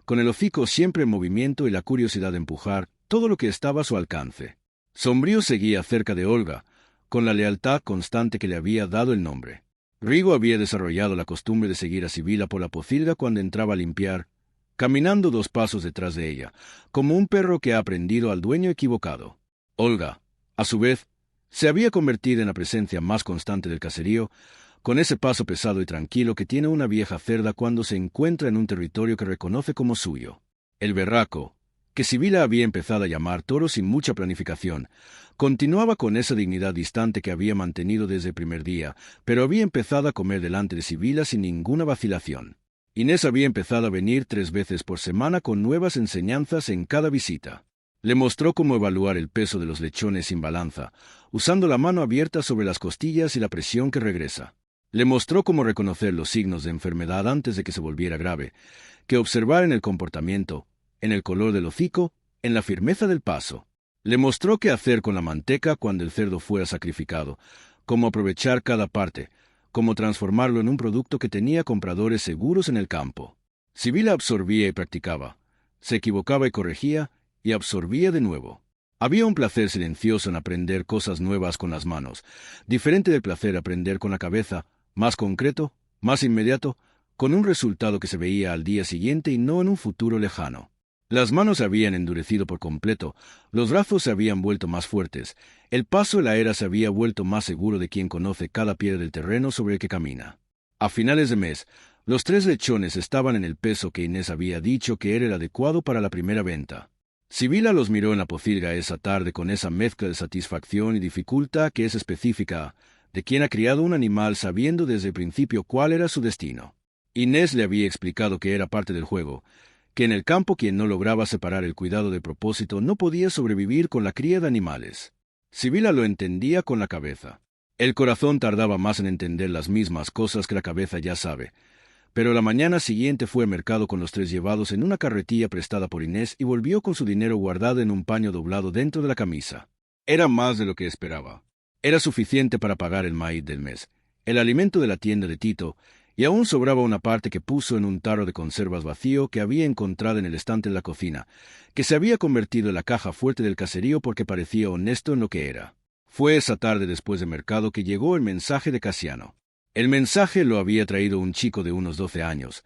[SPEAKER 1] con el hocico siempre en movimiento y la curiosidad de empujar todo lo que estaba a su alcance. Sombrío seguía cerca de Olga, con la lealtad constante que le había dado el nombre. Rigo había desarrollado la costumbre de seguir a Sibila por la pocilga cuando entraba a limpiar, caminando 2 pasos detrás de ella, como un perro que ha aprendido al dueño equivocado. Olga, a su vez, se había convertido en la presencia más constante del caserío, con ese paso pesado y tranquilo que tiene una vieja cerda cuando se encuentra en un territorio que reconoce como suyo. El berraco, que Sibila había empezado a llamar toro sin mucha planificación. Continuaba con esa dignidad distante que había mantenido desde el primer día, pero había empezado a comer delante de Sibila sin ninguna vacilación. Inés había empezado a venir 3 veces por semana con nuevas enseñanzas en cada visita. Le mostró cómo evaluar el peso de los lechones sin balanza, usando la mano abierta sobre las costillas y la presión que regresa. Le mostró cómo reconocer los signos de enfermedad antes de que se volviera grave, que observar en el comportamiento, en el color del hocico, en la firmeza del paso. Le mostró qué hacer con la manteca cuando el cerdo fuera sacrificado, cómo aprovechar cada parte, cómo transformarlo en un producto que tenía compradores seguros en el campo. Sibila absorbía y practicaba. Se equivocaba y corregía, y absorbía de nuevo. Había un placer silencioso en aprender cosas nuevas con las manos, diferente del placer aprender con la cabeza, más concreto, más inmediato, con un resultado que se veía al día siguiente y no en un futuro lejano. Las manos se habían endurecido por completo, los brazos se habían vuelto más fuertes, el paso de la era se había vuelto más seguro de quien conoce cada piedra del terreno sobre el que camina. A finales de mes, los 3 lechones estaban en el peso que Inés había dicho que era el adecuado para la primera venta. Sibila los miró en la pocilga esa tarde con esa mezcla de satisfacción y dificultad que es específica de quien ha criado un animal sabiendo desde el principio cuál era su destino. Inés le había explicado que era parte del juego, que en el campo quien no lograba separar el cuidado de propósito no podía sobrevivir con la cría de animales. Sibila lo entendía con la cabeza. El corazón tardaba más en entender las mismas cosas que la cabeza ya sabe, pero la mañana siguiente fue al mercado con los 3 llevados en una carretilla prestada por Inés y volvió con su dinero guardado en un paño doblado dentro de la camisa. Era más de lo que esperaba. Era suficiente para pagar el maíz del mes, el alimento de la tienda de Tito, y aún sobraba una parte que puso en un tarro de conservas vacío que había encontrado en el estante de la cocina, que se había convertido en la caja fuerte del caserío porque parecía honesto en lo que era. Fue esa tarde después del mercado que llegó el mensaje de Casiano. El mensaje lo había traído un chico de unos 12 años,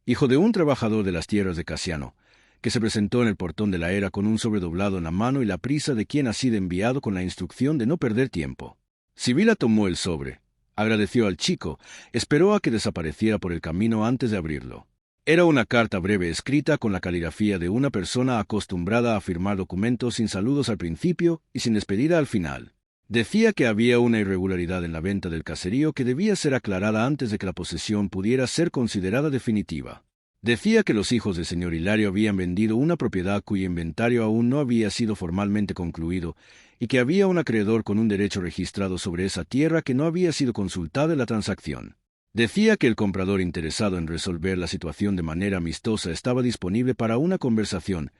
[SPEAKER 1] hijo de un trabajador de las tierras de Casiano, que se presentó en el portón de la era con un sobre doblado en la mano y la prisa de quien ha sido enviado con la instrucción de no perder tiempo. Sibila tomó el sobre, agradeció al chico, esperó a que desapareciera por el camino antes de abrirlo. Era una carta breve escrita con la caligrafía de una persona acostumbrada a firmar documentos sin saludos al principio y sin despedida al final. Decía que había una irregularidad en la venta del caserío que debía ser aclarada antes de que la posesión pudiera ser considerada definitiva. Decía que los hijos del señor Hilario habían vendido una propiedad cuyo inventario aún no había sido formalmente concluido y que había un acreedor con un derecho registrado sobre esa tierra que no había sido consultada en la transacción. Decía que el comprador interesado en resolver la situación de manera amistosa estaba disponible para una conversación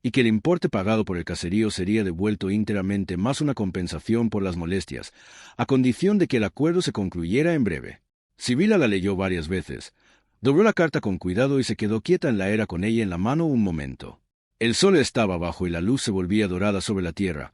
[SPEAKER 1] y que el importe pagado por el caserío sería devuelto íntegramente más una compensación por las molestias, a condición de que el acuerdo se concluyera en breve. Sibila la leyó varias veces, dobló la carta con cuidado y se quedó quieta en la era con ella en la mano un momento. El sol estaba abajo y la luz se volvía dorada sobre la tierra,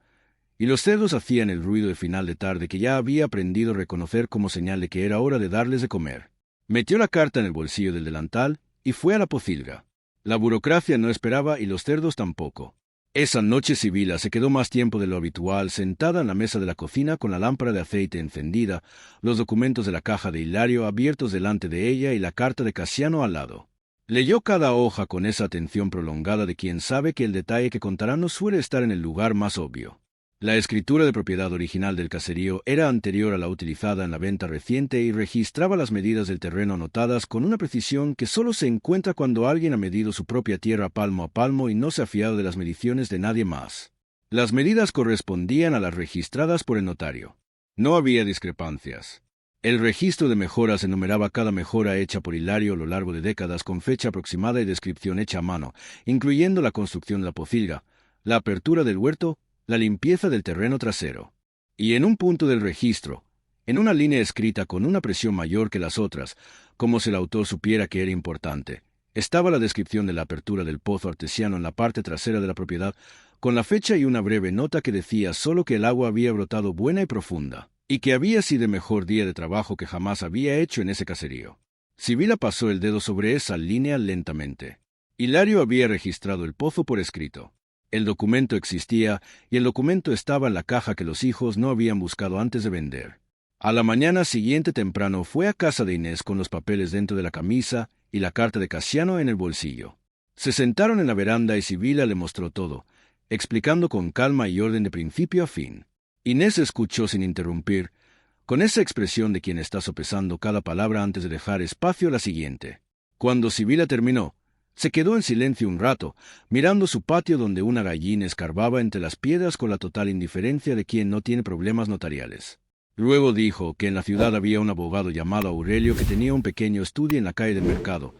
[SPEAKER 1] y los cerdos hacían el ruido de final de tarde que ya había aprendido a reconocer como señal de que era hora de darles de comer. Metió la carta en el bolsillo del delantal y fue a la pocilga. La burocracia no esperaba y los cerdos tampoco. Esa noche Sibila se quedó más tiempo de lo habitual sentada en la mesa de la cocina con la lámpara de aceite encendida, los documentos de la caja de Hilario abiertos delante de ella y la carta de Casiano al lado. Leyó cada hoja con esa atención prolongada de quien sabe que el detalle que contará no suele estar en el lugar más obvio. La escritura de propiedad original del caserío era anterior a la utilizada en la venta reciente y registraba las medidas del terreno anotadas con una precisión que solo se encuentra cuando alguien ha medido su propia tierra palmo a palmo y no se ha fiado de las mediciones de nadie más. Las medidas correspondían a las registradas por el notario. No había discrepancias. El registro de mejoras enumeraba cada mejora hecha por Hilario a lo largo de décadas con fecha aproximada y descripción hecha a mano, incluyendo la construcción de la pocilga, la apertura del huerto, la limpieza del terreno trasero. Y en un punto del registro, en una línea escrita con una presión mayor que las otras, como si el autor supiera que era importante, estaba la descripción de la apertura del pozo artesiano en la parte trasera de la propiedad, con la fecha y una breve nota que decía solo que el agua había brotado buena y profunda, y que había sido el mejor día de trabajo que jamás había hecho en ese caserío. Sibila pasó el dedo sobre esa línea lentamente. Hilario había registrado el pozo por escrito. El documento existía y el documento estaba en la caja que los hijos no habían buscado antes de vender. A la mañana siguiente temprano fue a casa de Inés con los papeles dentro de la camisa y la carta de Casiano en el bolsillo. Se sentaron en la veranda y Sibila le mostró todo, explicando con calma y orden de principio a fin. Inés escuchó sin interrumpir, con esa expresión de quien está sopesando cada palabra antes de dejar espacio a la siguiente. Cuando Sibila terminó, se quedó en silencio un rato, mirando su patio donde una gallina escarbaba entre las piedras con la total indiferencia de quien no tiene problemas notariales. Luego dijo que en la ciudad había un abogado llamado Aurelio que tenía un pequeño estudio en la calle del Mercado,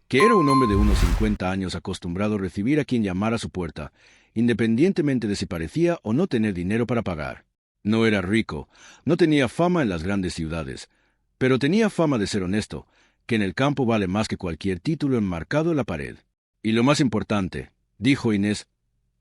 [SPEAKER 1] que era un hombre de unos 50 años acostumbrado a recibir a quien llamara a su puerta, independientemente de si parecía o no tener dinero para pagar. No era rico, no tenía fama en las grandes ciudades, pero tenía fama de ser honesto, que en el campo vale más que cualquier título enmarcado en la pared. Y lo más importante, dijo Inés,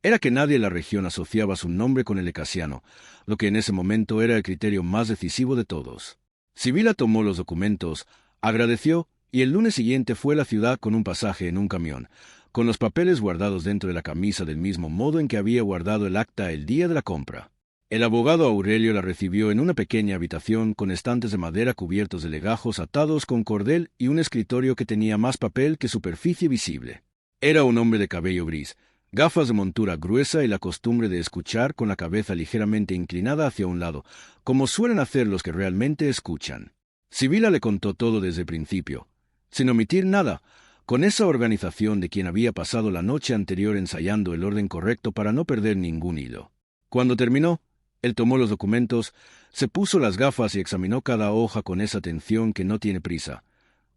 [SPEAKER 1] era que nadie en la región asociaba su nombre con el de Casiano, lo que en ese momento era el criterio más decisivo de todos. Sibila tomó los documentos, agradeció, y el lunes siguiente fue a la ciudad con un pasaje en un camión, con los papeles guardados dentro de la camisa del mismo modo en que había guardado el acta el día de la compra. El abogado Aurelio la recibió en una pequeña habitación con estantes de madera cubiertos de legajos atados con cordel y un escritorio que tenía más papel que superficie visible. Era un hombre de cabello gris, gafas de montura gruesa y la costumbre de escuchar con la cabeza ligeramente inclinada hacia un lado, como suelen hacer los que realmente escuchan. Sibila le contó todo desde el principio, sin omitir nada, con esa organización de quien había pasado la noche anterior ensayando el orden correcto para no perder ningún hilo. Cuando terminó, él tomó los documentos, se puso las gafas y examinó cada hoja con esa atención que no tiene prisa,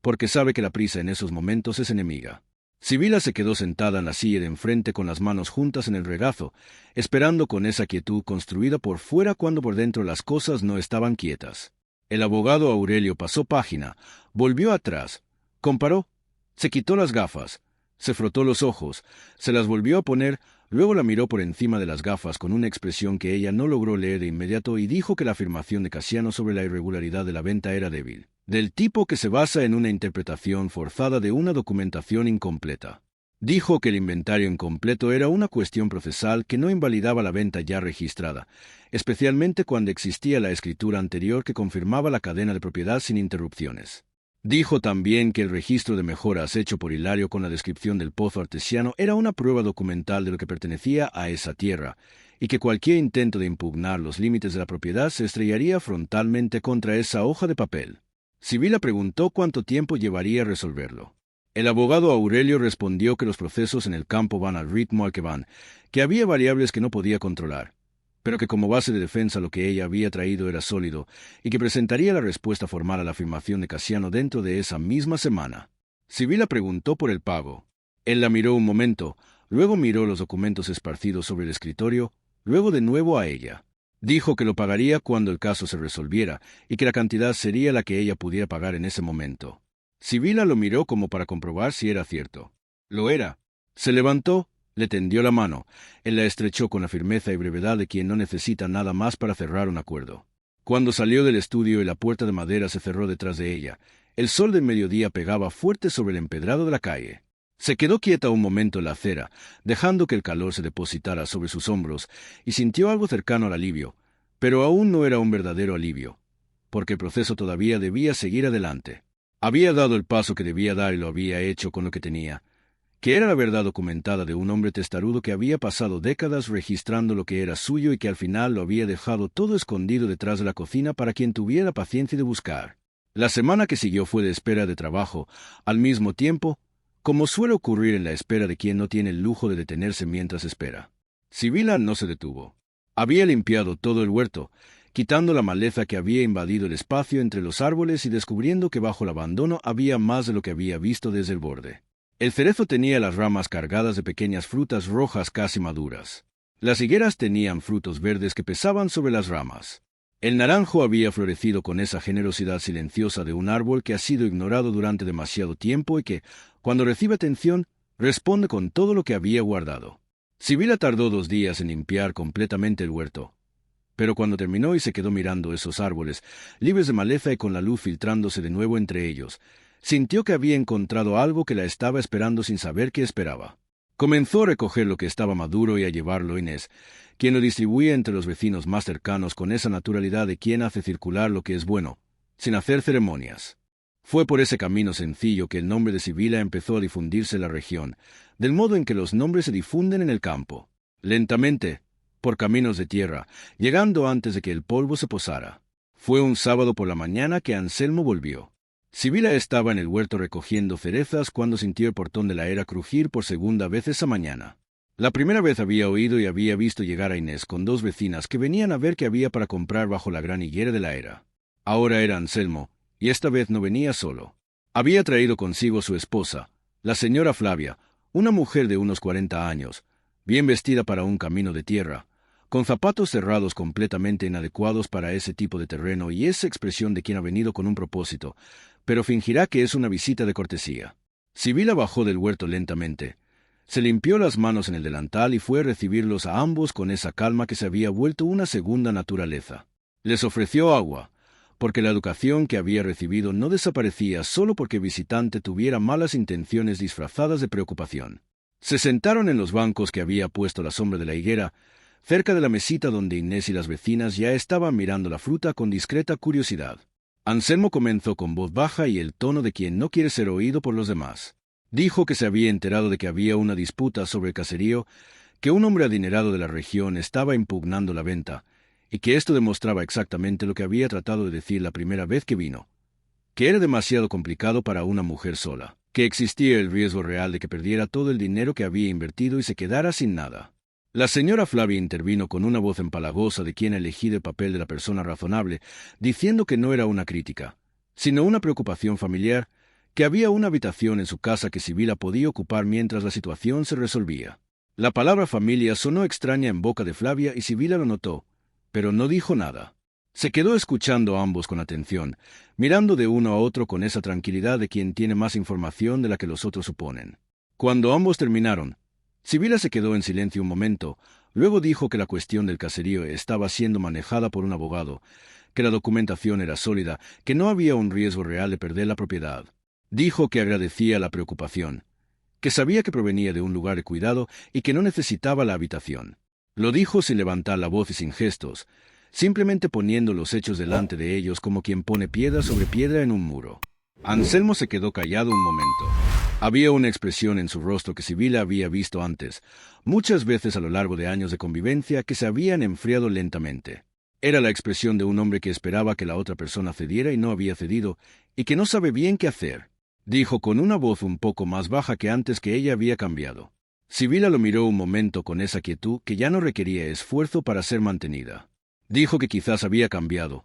[SPEAKER 1] porque sabe que la prisa en esos momentos es enemiga. Sibila se quedó sentada en la silla de enfrente con las manos juntas en el regazo, esperando con esa quietud construida por fuera cuando por dentro las cosas no estaban quietas. El abogado Aurelio pasó página, volvió atrás, comparó, se quitó las gafas, se frotó los ojos, se las volvió a poner, luego la miró por encima de las gafas con una expresión que ella no logró leer de inmediato y dijo que la afirmación de Casiano sobre la irregularidad de la venta era débil, del tipo que se basa en una interpretación forzada de una documentación incompleta. Dijo que el inventario incompleto era una cuestión procesal que no invalidaba la venta ya registrada, especialmente cuando existía la escritura anterior que confirmaba la cadena de propiedad sin interrupciones. Dijo también que el registro de mejoras hecho por Hilario con la descripción del pozo artesiano era una prueba documental de lo que pertenecía a esa tierra, y que cualquier intento de impugnar los límites de la propiedad se estrellaría frontalmente contra esa hoja de papel. Sibila preguntó cuánto tiempo llevaría a resolverlo. El abogado Aurelio respondió que los procesos en el campo van al ritmo al que van, que había variables que no podía controlar, pero que como base de defensa lo que ella había traído era sólido, y que presentaría la respuesta formal a la afirmación de Casiano dentro de esa misma semana. Sibila preguntó por el pago. Él la miró un momento, luego miró los documentos esparcidos sobre el escritorio, luego de nuevo a ella. Dijo que lo pagaría cuando el caso se resolviera, y que la cantidad sería la que ella pudiera pagar en ese momento. Sibila lo miró como para comprobar si era cierto. Lo era. Se levantó, le tendió la mano, él la estrechó con la firmeza y brevedad de quien no necesita nada más para cerrar un acuerdo. Cuando salió del estudio y la puerta de madera se cerró detrás de ella, el sol del mediodía pegaba fuerte sobre el empedrado de la calle. Se quedó quieta un momento en la acera, dejando que el calor se depositara sobre sus hombros, y sintió algo cercano al alivio, pero aún no era un verdadero alivio, porque el proceso todavía debía seguir adelante. Había dado el paso que debía dar y lo había hecho con lo que tenía, que era la verdad documentada de un hombre testarudo que había pasado décadas registrando lo que era suyo y que al final lo había dejado todo escondido detrás de la cocina para quien tuviera paciencia de buscar. La semana que siguió fue de espera de trabajo, al mismo tiempo, como suele ocurrir en la espera de quien no tiene el lujo de detenerse mientras espera. Sibila no se detuvo. Había limpiado todo el huerto, quitando la maleza que había invadido el espacio entre los árboles y descubriendo que bajo el abandono había más de lo que había visto desde el borde. El cerezo tenía las ramas cargadas de pequeñas frutas rojas casi maduras. Las higueras tenían frutos verdes que pesaban sobre las ramas. El naranjo había florecido con esa generosidad silenciosa de un árbol que ha sido ignorado durante demasiado tiempo y que, cuando recibe atención, responde con todo lo que había guardado. Sibila tardó 2 días en limpiar completamente el huerto, pero cuando terminó y se quedó mirando esos árboles, libres de maleza y con la luz filtrándose de nuevo entre ellos, sintió que había encontrado algo que la estaba esperando sin saber qué esperaba. Comenzó a recoger lo que estaba maduro y a llevarlo a Inés, quien lo distribuía entre los vecinos más cercanos con esa naturalidad de quien hace circular lo que es bueno, sin hacer ceremonias. Fue por ese camino sencillo que el nombre de Sibila empezó a difundirse en la región, del modo en que los nombres se difunden en el campo. Lentamente, por caminos de tierra, llegando antes de que el polvo se posara. Fue un sábado por la mañana que Anselmo volvió. Sibila estaba en el huerto recogiendo cerezas cuando sintió el portón de la era crujir por segunda vez esa mañana. La primera vez había oído y había visto llegar a Inés con dos vecinas que venían a ver qué había para comprar bajo la gran higuera de la era. Ahora era Anselmo, y esta vez no venía solo. Había traído consigo su esposa, la señora Flavia, una mujer de unos 40 años, bien vestida para un camino de tierra, con zapatos cerrados completamente inadecuados para ese tipo de terreno y esa expresión de quien ha venido con un propósito, pero fingirá que es una visita de cortesía. Sibila bajó del huerto lentamente. Se limpió las manos en el delantal y fue a recibirlos a ambos con esa calma que se había vuelto una segunda naturaleza. Les ofreció agua, porque la educación que había recibido no desaparecía solo porque el visitante tuviera malas intenciones disfrazadas de preocupación. Se sentaron en los bancos que había puesto a la sombra de la higuera, cerca de la mesita donde Inés y las vecinas ya estaban mirando la fruta con discreta curiosidad. Anselmo comenzó con voz baja y el tono de quien no quiere ser oído por los demás. Dijo que se había enterado de que había una disputa sobre el caserío, que un hombre adinerado de la región estaba impugnando la venta, y que esto demostraba exactamente lo que había tratado de decir la primera vez que vino, que era demasiado complicado para una mujer sola, que existía el riesgo real de que perdiera todo el dinero que había invertido y se quedara sin nada. La señora Flavia intervino con una voz empalagosa de quien ha elegido el papel de la persona razonable, diciendo que no era una crítica, sino una preocupación familiar, que había una habitación en su casa que Sibila podía ocupar mientras la situación se resolvía. La palabra familia sonó extraña en boca de Flavia y Sibila lo notó, pero no dijo nada. Se quedó escuchando a ambos con atención, mirando de uno a otro con esa tranquilidad de quien tiene más información de la que los otros suponen. Cuando ambos terminaron, Sibila se quedó en silencio un momento, luego dijo que la cuestión del caserío estaba siendo manejada por un abogado, que la documentación era sólida, que no había un riesgo real de perder la propiedad. Dijo que agradecía la preocupación, que sabía que provenía de un lugar de cuidado y que no necesitaba la habitación. Lo dijo sin levantar la voz y sin gestos, simplemente poniendo los hechos delante de ellos como quien pone piedra sobre piedra en un muro. Anselmo se quedó callado un momento. Había una expresión en su rostro que Sibila había visto antes, muchas veces a lo largo de años de convivencia que se habían enfriado lentamente. Era la expresión de un hombre que esperaba que la otra persona cediera y no había cedido, y que no sabe bien qué hacer. Dijo con una voz un poco más baja que antes que ella había cambiado. Sibila lo miró un momento con esa quietud que ya no requería esfuerzo para ser mantenida. Dijo que quizás había cambiado,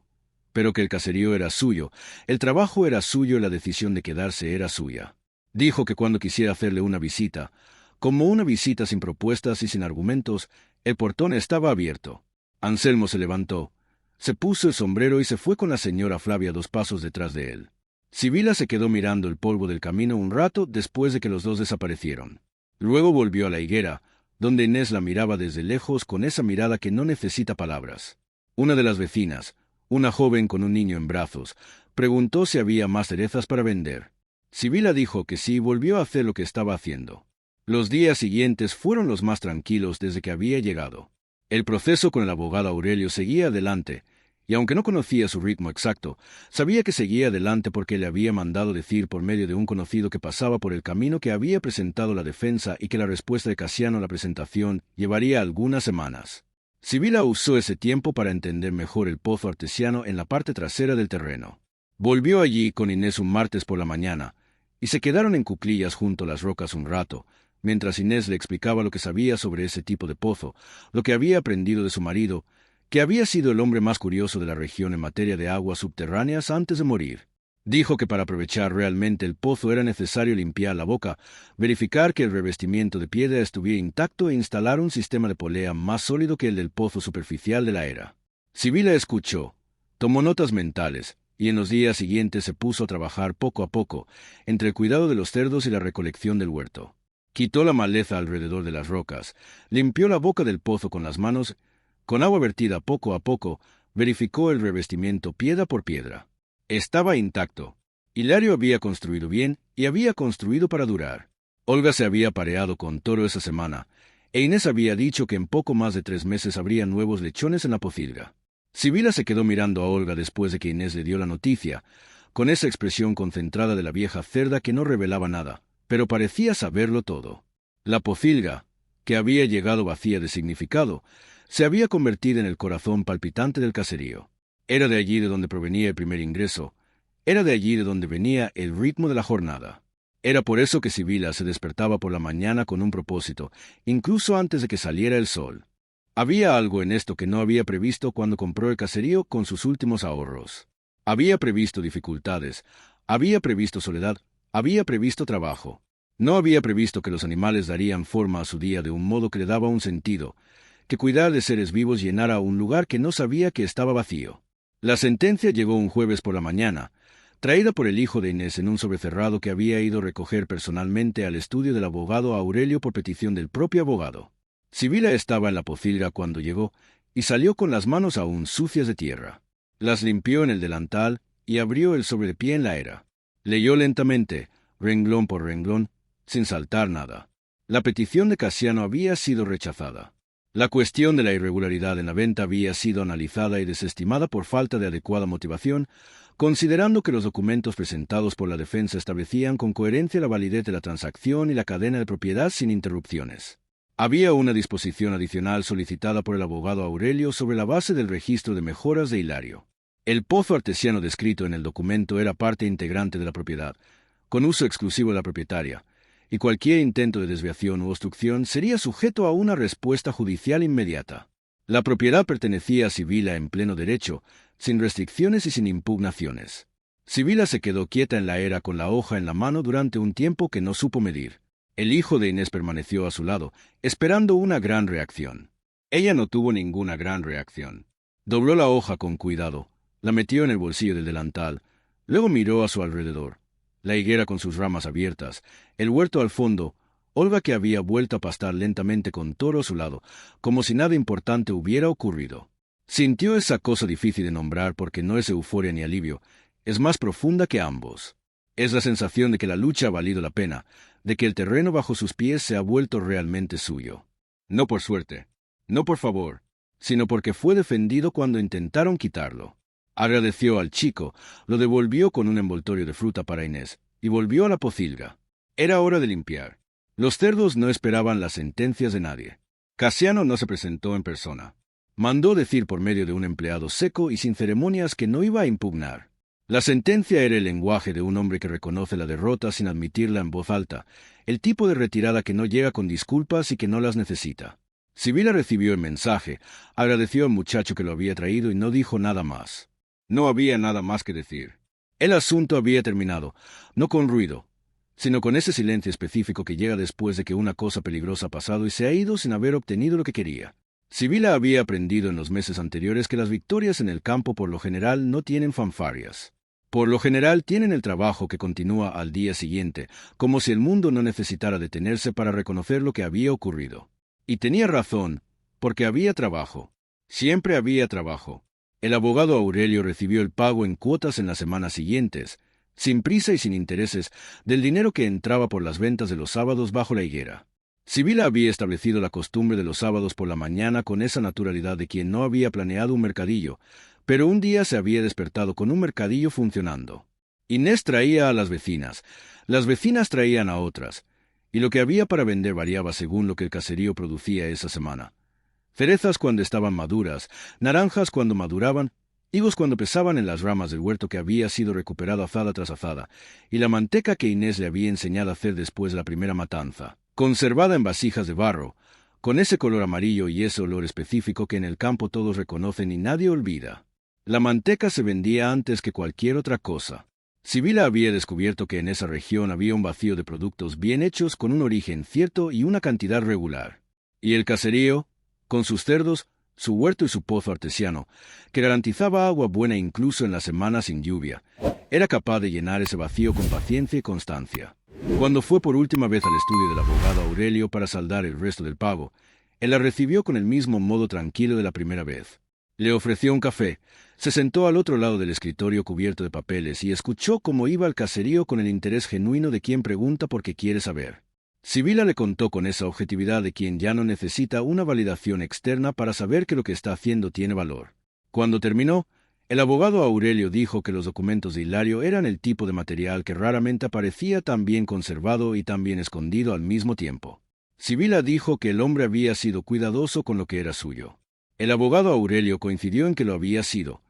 [SPEAKER 1] pero que el caserío era suyo, el trabajo era suyo y la decisión de quedarse era suya. Dijo que cuando quisiera hacerle una visita, como una visita sin propuestas y sin argumentos, el portón estaba abierto. Anselmo se levantó, se puso el sombrero y se fue con la señora Flavia 2 pasos detrás de él. Sibila se quedó mirando el polvo del camino un rato después de que los dos desaparecieron. Luego volvió a la higuera, donde Inés la miraba desde lejos con esa mirada que no necesita palabras. Una de las vecinas, una joven con un niño en brazos, preguntó si había más cerezas para vender. Sibila dijo que sí y volvió a hacer lo que estaba haciendo. Los días siguientes fueron los más tranquilos desde que había llegado. El proceso con el abogado Aurelio seguía adelante, y aunque no conocía su ritmo exacto, sabía que seguía adelante porque le había mandado decir por medio de un conocido que pasaba por el camino que había presentado la defensa y que la respuesta de Casiano a la presentación llevaría algunas semanas. Sibila usó ese tiempo para entender mejor el pozo artesiano en la parte trasera del terreno. Volvió allí con Inés un martes por la mañana, y se quedaron en cuclillas junto a las rocas un rato, mientras Inés le explicaba lo que sabía sobre ese tipo de pozo, lo que había aprendido de su marido, que había sido el hombre más curioso de la región en materia de aguas subterráneas antes de morir. Dijo que para aprovechar realmente el pozo era necesario limpiar la boca, verificar que el revestimiento de piedra estuviera intacto e instalar un sistema de polea más sólido que el del pozo superficial de la era. Sibila escuchó, tomó notas mentales, y en los días siguientes se puso a trabajar poco a poco, entre el cuidado de los cerdos y la recolección del huerto. Quitó la maleza alrededor de las rocas, limpió la boca del pozo con las manos. Con agua vertida poco a poco, verificó el revestimiento piedra por piedra. Estaba intacto. Hilario había construido bien y había construido para durar. Olga se había pareado con toro esa semana, e Inés había dicho que en poco más de 3 meses habría nuevos lechones en la pocilga. Sibila se quedó mirando a Olga después de que Inés le dio la noticia, con esa expresión concentrada de la vieja cerda que no revelaba nada, pero parecía saberlo todo. La pocilga, que había llegado vacía de significado, se había convertido en el corazón palpitante del caserío. Era de allí de donde provenía el primer ingreso, era de allí de donde venía el ritmo de la jornada. Era por eso que Sibila se despertaba por la mañana con un propósito, incluso antes de que saliera el sol. Había algo en esto que no había previsto cuando compró el caserío con sus últimos ahorros. Había previsto dificultades, había previsto soledad, había previsto trabajo. No había previsto que los animales darían forma a su día de un modo que le daba un sentido, que cuidar de seres vivos llenara un lugar que no sabía que estaba vacío. La sentencia llegó un jueves por la mañana, traída por el hijo de Inés en un sobrecerrado que había ido a recoger personalmente al estudio del abogado Aurelio por petición del propio abogado. Sibila estaba en la pocilga cuando llegó, y salió con las manos aún sucias de tierra. Las limpió en el delantal y abrió el sobre de pie en la era. Leyó lentamente, renglón por renglón, sin saltar nada. La petición de Casiano había sido rechazada. La cuestión de la irregularidad en la venta había sido analizada y desestimada por falta de adecuada motivación, considerando que los documentos presentados por la defensa establecían con coherencia la validez de la transacción y la cadena de propiedad sin interrupciones. Había una disposición adicional solicitada por el abogado Aurelio sobre la base del registro de mejoras de Hilario. El pozo artesiano descrito en el documento era parte integrante de la propiedad, con uso exclusivo de la propietaria, y cualquier intento de desviación u obstrucción sería sujeto a una respuesta judicial inmediata. La propiedad pertenecía a Sibila en pleno derecho, sin restricciones y sin impugnaciones. Sibila se quedó quieta en la era con la hoja en la mano durante un tiempo que no supo medir. El hijo de Inés permaneció a su lado, esperando una gran reacción. Ella no tuvo ninguna gran reacción. Dobló la hoja con cuidado, la metió en el bolsillo del delantal, luego miró a su alrededor. La higuera con sus ramas abiertas, el huerto al fondo, Olga que había vuelto a pastar lentamente con Toro a su lado, como si nada importante hubiera ocurrido. Sintió esa cosa difícil de nombrar porque no es euforia ni alivio, es más profunda que ambos. Es la sensación de que la lucha ha valido la pena, de que el terreno bajo sus pies se ha vuelto realmente suyo. No por suerte, no por favor, sino porque fue defendido cuando intentaron quitarlo. Agradeció al chico, lo devolvió con un envoltorio de fruta para Inés, y volvió a la pocilga. Era hora de limpiar. Los cerdos no esperaban las sentencias de nadie. Casiano no se presentó en persona. Mandó decir por medio de un empleado seco y sin ceremonias que no iba a impugnar. La sentencia era el lenguaje de un hombre que reconoce la derrota sin admitirla en voz alta, el tipo de retirada que no llega con disculpas y que no las necesita. Sibila recibió el mensaje, agradeció al muchacho que lo había traído y no dijo nada más. No había nada más que decir. El asunto había terminado, no con ruido, sino con ese silencio específico que llega después de que una cosa peligrosa ha pasado y se ha ido sin haber obtenido lo que quería. Sibila había aprendido en los meses anteriores que las victorias en el campo por lo general no tienen fanfarrias. Por lo general tienen el trabajo que continúa al día siguiente, como si el mundo no necesitara detenerse para reconocer lo que había ocurrido. Y tenía razón, porque había trabajo. Siempre había trabajo. El abogado Aurelio recibió el pago en cuotas en las semanas siguientes, sin prisa y sin intereses, del dinero que entraba por las ventas de los sábados bajo la higuera. Sibila había establecido la costumbre de los sábados por la mañana con esa naturalidad de quien no había planeado un mercadillo, pero un día se había despertado con un mercadillo funcionando. Inés traía a las vecinas traían a otras, y lo que había para vender variaba según lo que el caserío producía esa semana. Cerezas cuando estaban maduras, naranjas cuando maduraban, higos cuando pesaban en las ramas del huerto que había sido recuperado azada tras azada, y la manteca que Inés le había enseñado a hacer después de la primera matanza, conservada en vasijas de barro, con ese color amarillo y ese olor específico que en el campo todos reconocen y nadie olvida. La manteca se vendía antes que cualquier otra cosa. Sibila había descubierto que en esa región había un vacío de productos bien hechos con un origen cierto y una cantidad regular. Y el caserío, con sus cerdos, su huerto y su pozo artesiano, que garantizaba agua buena incluso en las semanas sin lluvia, era capaz de llenar ese vacío con paciencia y constancia. Cuando fue por última vez al estudio del abogado Aurelio para saldar el resto del pago, él la recibió con el mismo modo tranquilo de la primera vez. Le ofreció un café, se sentó al otro lado del escritorio cubierto de papeles y escuchó cómo iba al caserío con el interés genuino de quien pregunta porque quiere saber. Sibila le contó con esa objetividad de quien ya no necesita una validación externa para saber que lo que está haciendo tiene valor. Cuando terminó, El abogado Aurelio dijo que los documentos de Hilario eran el tipo de material que raramente aparecía tan bien conservado y tan bien escondido al mismo tiempo. Sibila dijo que el hombre había sido cuidadoso con lo que era suyo. El abogado Aurelio coincidió en que lo había sido,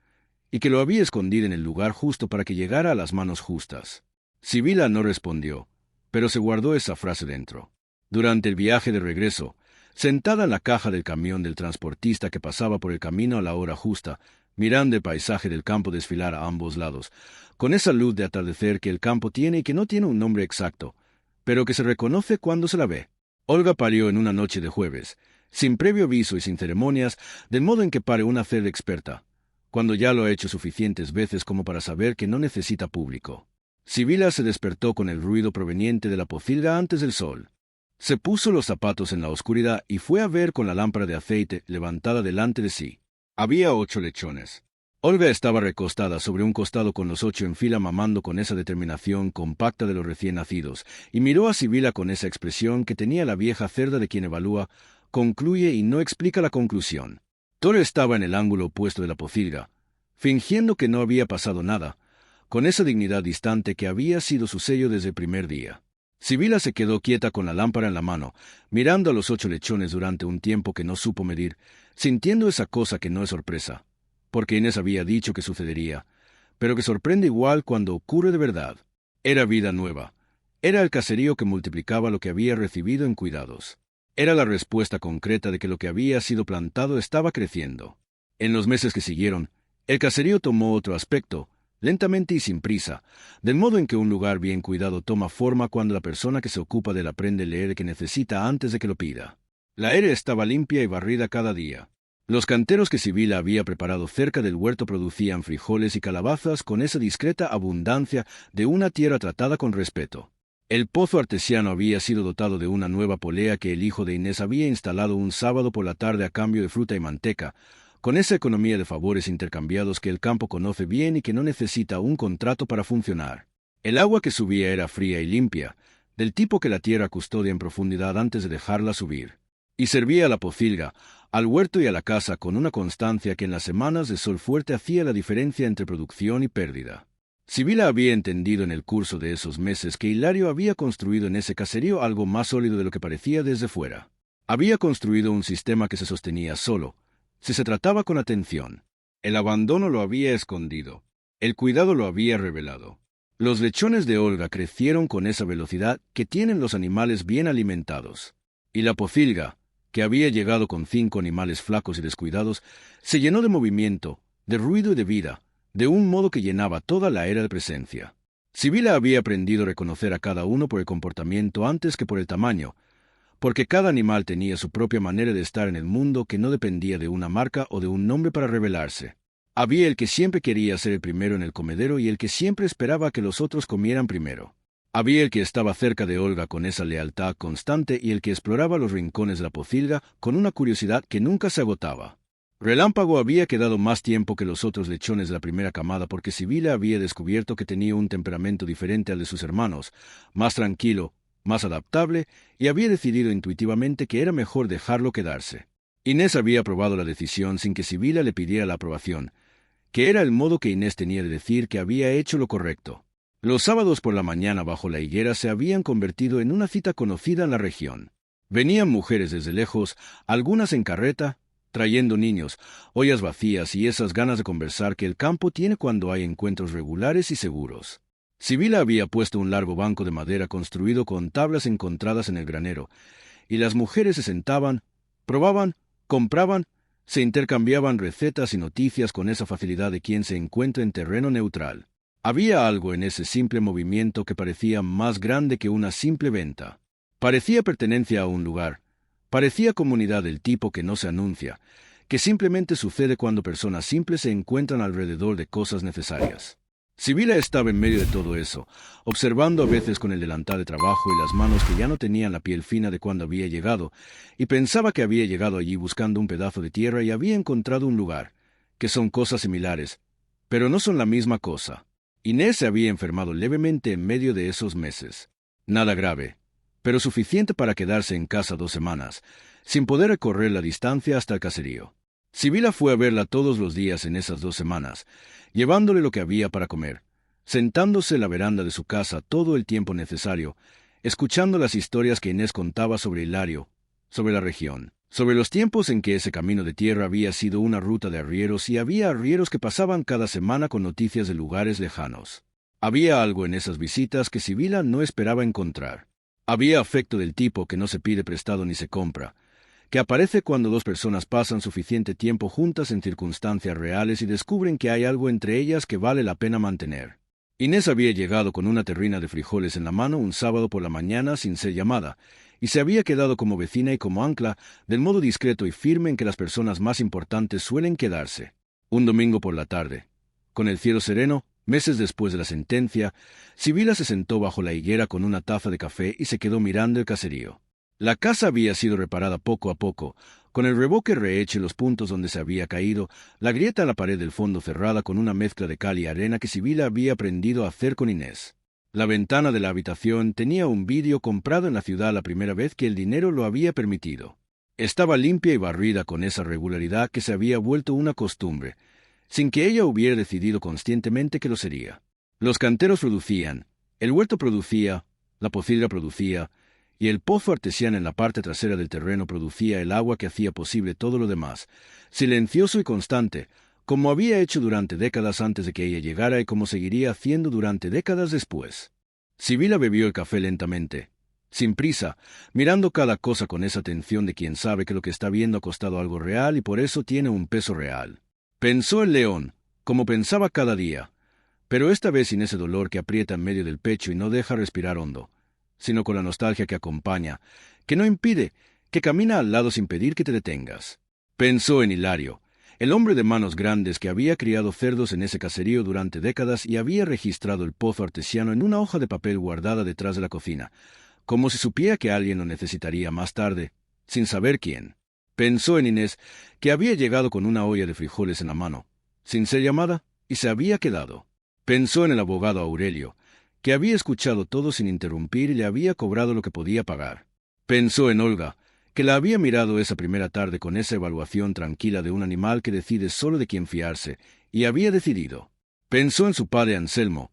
[SPEAKER 1] y que lo había escondido en el lugar justo para que llegara a las manos justas. Sibila no respondió, pero se guardó esa frase dentro. Durante el viaje de regreso, sentada en la caja del camión del transportista que pasaba por el camino a la hora justa, mirando el paisaje del campo desfilar a ambos lados, con esa luz de atardecer que el campo tiene y que no tiene un nombre exacto, pero que se reconoce cuando se la ve. Olga parió en una noche de jueves, sin previo aviso y sin ceremonias, del modo en que pare una fe experta, cuando ya lo ha hecho suficientes veces como para saber que no necesita público. Sibila se despertó con el ruido proveniente de la pocilga antes del sol. Se puso los zapatos en la oscuridad y fue a ver con la lámpara de aceite levantada delante de sí. Había 8 lechones. Olga estaba recostada sobre un costado con los 8 en fila mamando con esa determinación compacta de los recién nacidos, y miró a Sibila con esa expresión que tenía la vieja cerda de quien evalúa, concluye y no explica la conclusión. Toro estaba en el ángulo opuesto de la pocilga, fingiendo que no había pasado nada, con esa dignidad distante que había sido su sello desde el primer día. Sibila se quedó quieta con la lámpara en la mano, mirando a los 8 lechones durante un tiempo que no supo medir, sintiendo esa cosa que no es sorpresa, porque Inés había dicho que sucedería, pero que sorprende igual cuando ocurre de verdad. Era vida nueva. Era el caserío que multiplicaba lo que había recibido en cuidados. Era la respuesta concreta de que lo que había sido plantado estaba creciendo. En los meses que siguieron, el caserío tomó otro aspecto, lentamente y sin prisa, del modo en que un lugar bien cuidado toma forma cuando la persona que se ocupa de él aprende a leer que necesita antes de que lo pida. La era estaba limpia y barrida cada día. Los canteros que Sibila había preparado cerca del huerto producían frijoles y calabazas con esa discreta abundancia de una tierra tratada con respeto. El pozo artesiano había sido dotado de una nueva polea que el hijo de Inés había instalado un sábado por la tarde a cambio de fruta y manteca, con esa economía de favores intercambiados que el campo conoce bien y que no necesita un contrato para funcionar. El agua que subía era fría y limpia, del tipo que la tierra custodia en profundidad antes de dejarla subir. Y servía a la pocilga, al huerto y a la casa con una constancia que en las semanas de sol fuerte hacía la diferencia entre producción y pérdida. Sibila había entendido en el curso de esos meses que Hilario había construido en ese caserío algo más sólido de lo que parecía desde fuera. Había construido un sistema que se sostenía solo, si se trataba con atención. El abandono lo había escondido. El cuidado lo había revelado. Los lechones de Olga crecieron con esa velocidad que tienen los animales bien alimentados. Y la pocilga, que había llegado con 5 animales flacos y descuidados, se llenó de movimiento, de ruido y de vida, de un modo que llenaba toda la era de presencia. Sibila había aprendido a reconocer a cada uno por el comportamiento antes que por el tamaño, porque cada animal tenía su propia manera de estar en el mundo que no dependía de una marca o de un nombre para revelarse. Había el que siempre quería ser el primero en el comedero y el que siempre esperaba que los otros comieran primero. Había el que estaba cerca de Olga con esa lealtad constante y el que exploraba los rincones de la pocilga con una curiosidad que nunca se agotaba. Relámpago había quedado más tiempo que los otros lechones de la primera camada porque Sibila había descubierto que tenía un temperamento diferente al de sus hermanos, más tranquilo, más adaptable, y había decidido intuitivamente que era mejor dejarlo quedarse. Inés había aprobado la decisión sin que Sibila le pidiera la aprobación, que era el modo que Inés tenía de decir que había hecho lo correcto. Los sábados por la mañana bajo la higuera se habían convertido en una cita conocida en la región. Venían mujeres desde lejos, algunas en carreta, trayendo niños, ollas vacías y esas ganas de conversar que el campo tiene cuando hay encuentros regulares y seguros. Sibila había puesto un largo banco de madera construido con tablas encontradas en el granero, y las mujeres se sentaban, probaban, compraban, se intercambiaban recetas y noticias con esa facilidad de quien se encuentra en terreno neutral. Había algo en ese simple movimiento que parecía más grande que una simple venta. Parecía pertenencia a un lugar. Parecía comunidad del tipo que no se anuncia, que simplemente sucede cuando personas simples se encuentran alrededor de cosas necesarias. Sibila estaba en medio de todo eso, observando a veces con el delantal de trabajo y las manos que ya no tenían la piel fina de cuando había llegado, y pensaba que había llegado allí buscando un pedazo de tierra y había encontrado un lugar, que son cosas similares, pero no son la misma cosa. Inés se había enfermado levemente en medio de esos meses. Nada grave, pero suficiente para quedarse en casa 2 semanas, sin poder recorrer la distancia hasta el caserío. Sibila fue a verla todos los días en esas 2 semanas, llevándole lo que había para comer, sentándose en la veranda de su casa todo el tiempo necesario, escuchando las historias que Inés contaba sobre Hilario, sobre la región, sobre los tiempos en que ese camino de tierra había sido una ruta de arrieros y había arrieros que pasaban cada semana con noticias de lugares lejanos. Había algo en esas visitas que Sibila no esperaba encontrar. Había afecto del tipo que no se pide prestado ni se compra, que aparece cuando dos personas pasan suficiente tiempo juntas en circunstancias reales y descubren que hay algo entre ellas que vale la pena mantener. Inés había llegado con una terrina de frijoles en la mano un sábado por la mañana sin ser llamada, y se había quedado como vecina y como ancla, del modo discreto y firme en que las personas más importantes suelen quedarse. Un domingo por la tarde, con el cielo sereno, meses después de la sentencia, Sibila se sentó bajo la higuera con una taza de café y se quedó mirando el caserío. La casa había sido reparada poco a poco, con el revoque rehecho en los puntos donde se había caído, la grieta en la pared del fondo cerrada con una mezcla de cal y arena que Sibila había aprendido a hacer con Inés. La ventana de la habitación tenía un vidrio comprado en la ciudad la primera vez que el dinero lo había permitido. Estaba limpia y barrida con esa regularidad que se había vuelto una costumbre, sin que ella hubiera decidido conscientemente que lo sería. Los canteros producían, el huerto producía, la pocilga producía, y el pozo artesiano en la parte trasera del terreno producía el agua que hacía posible todo lo demás, silencioso y constante, como había hecho durante décadas antes de que ella llegara y como seguiría haciendo durante décadas después. Sibila bebió el café lentamente, sin prisa, mirando cada cosa con esa atención de quien sabe que lo que está viendo ha costado algo real y por eso tiene un peso real. Pensó el león, como pensaba cada día, pero esta vez sin ese dolor que aprieta en medio del pecho y no deja respirar hondo, sino con la nostalgia que acompaña, que no impide, que camina al lado sin pedir que te detengas. Pensó en Hilario, el hombre de manos grandes que había criado cerdos en ese caserío durante décadas y había registrado el pozo artesiano en una hoja de papel guardada detrás de la cocina, como si supiera que alguien lo necesitaría más tarde, sin saber quién. Pensó en Inés, que había llegado con una olla de frijoles en la mano, sin ser llamada, y se había quedado. Pensó en el abogado Aurelio, que había escuchado todo sin interrumpir y le había cobrado lo que podía pagar. Pensó en Olga, que la había mirado esa primera tarde con esa evaluación tranquila de un animal que decide solo de quién fiarse, y había decidido. Pensó en su padre Anselmo,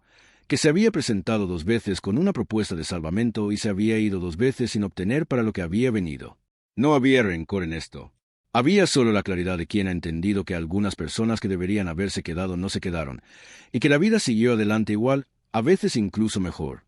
[SPEAKER 1] que se había presentado 2 veces con una propuesta de salvamento y se había ido 2 veces sin obtener para lo que había venido. No había rencor en esto. Había solo la claridad de quien ha entendido que algunas personas que deberían haberse quedado no se quedaron, y que la vida siguió adelante igual, a veces incluso mejor,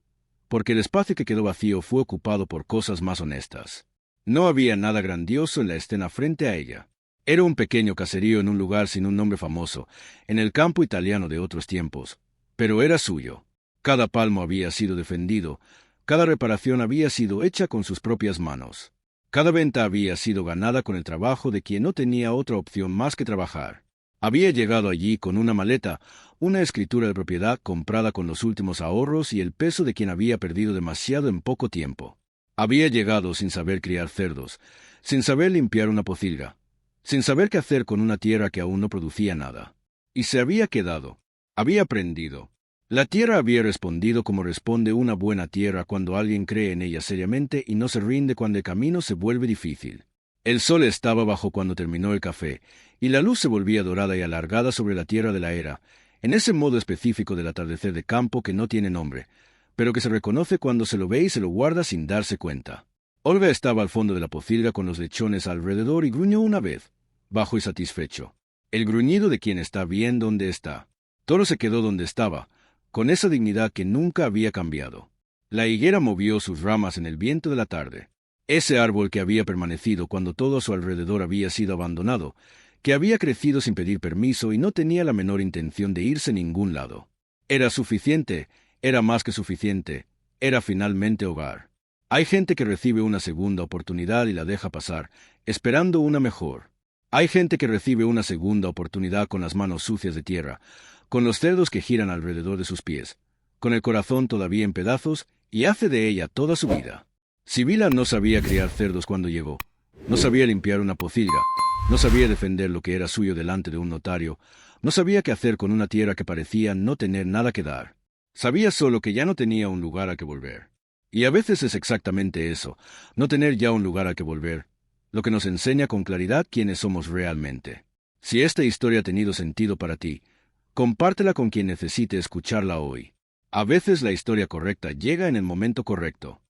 [SPEAKER 1] porque el espacio que quedó vacío fue ocupado por cosas más honestas. No había nada grandioso en la escena frente a ella. Era un pequeño caserío en un lugar sin un nombre famoso, en el campo italiano de otros tiempos, pero era suyo. Cada palmo había sido defendido, cada reparación había sido hecha con sus propias manos. Cada venta había sido ganada con el trabajo de quien no tenía otra opción más que trabajar. Había llegado allí con una maleta, una escritura de propiedad comprada con los últimos ahorros y el peso de quien había perdido demasiado en poco tiempo. Había llegado sin saber criar cerdos, sin saber limpiar una pocilga, sin saber qué hacer con una tierra que aún no producía nada. Y se había quedado. Había aprendido. La tierra había respondido como responde una buena tierra cuando alguien cree en ella seriamente y no se rinde cuando el camino se vuelve difícil. El sol estaba bajo cuando terminó el café, y la luz se volvía dorada y alargada sobre la tierra de la era, en ese modo específico del atardecer de campo que no tiene nombre, pero que se reconoce cuando se lo ve y se lo guarda sin darse cuenta. Olga estaba al fondo de la pocilga con los lechones alrededor y gruñó una vez, bajo y satisfecho. El gruñido de quien está bien donde está. Toro se quedó donde estaba, con esa dignidad que nunca había cambiado. La higuera movió sus ramas en el viento de la tarde. Ese árbol que había permanecido cuando todo a su alrededor había sido abandonado, que había crecido sin pedir permiso y no tenía la menor intención de irse a ningún lado. Era suficiente, era más que suficiente, era finalmente hogar. Hay gente que recibe una segunda oportunidad y la deja pasar, esperando una mejor. Hay gente que recibe una segunda oportunidad con las manos sucias de tierra, con los cerdos que giran alrededor de sus pies, con el corazón todavía en pedazos, y hace de ella toda su vida. Sibila no sabía criar cerdos cuando llegó, no sabía limpiar una pocilga, no sabía defender lo que era suyo delante de un notario, no sabía qué hacer con una tierra que parecía no tener nada que dar. Sabía solo que ya no tenía un lugar al que volver. Y a veces es exactamente eso, no tener ya un lugar al que volver, lo que nos enseña con claridad quiénes somos realmente. Si esta historia ha tenido sentido para ti, compártela con quien necesite escucharla hoy. A veces la historia correcta llega en el momento correcto.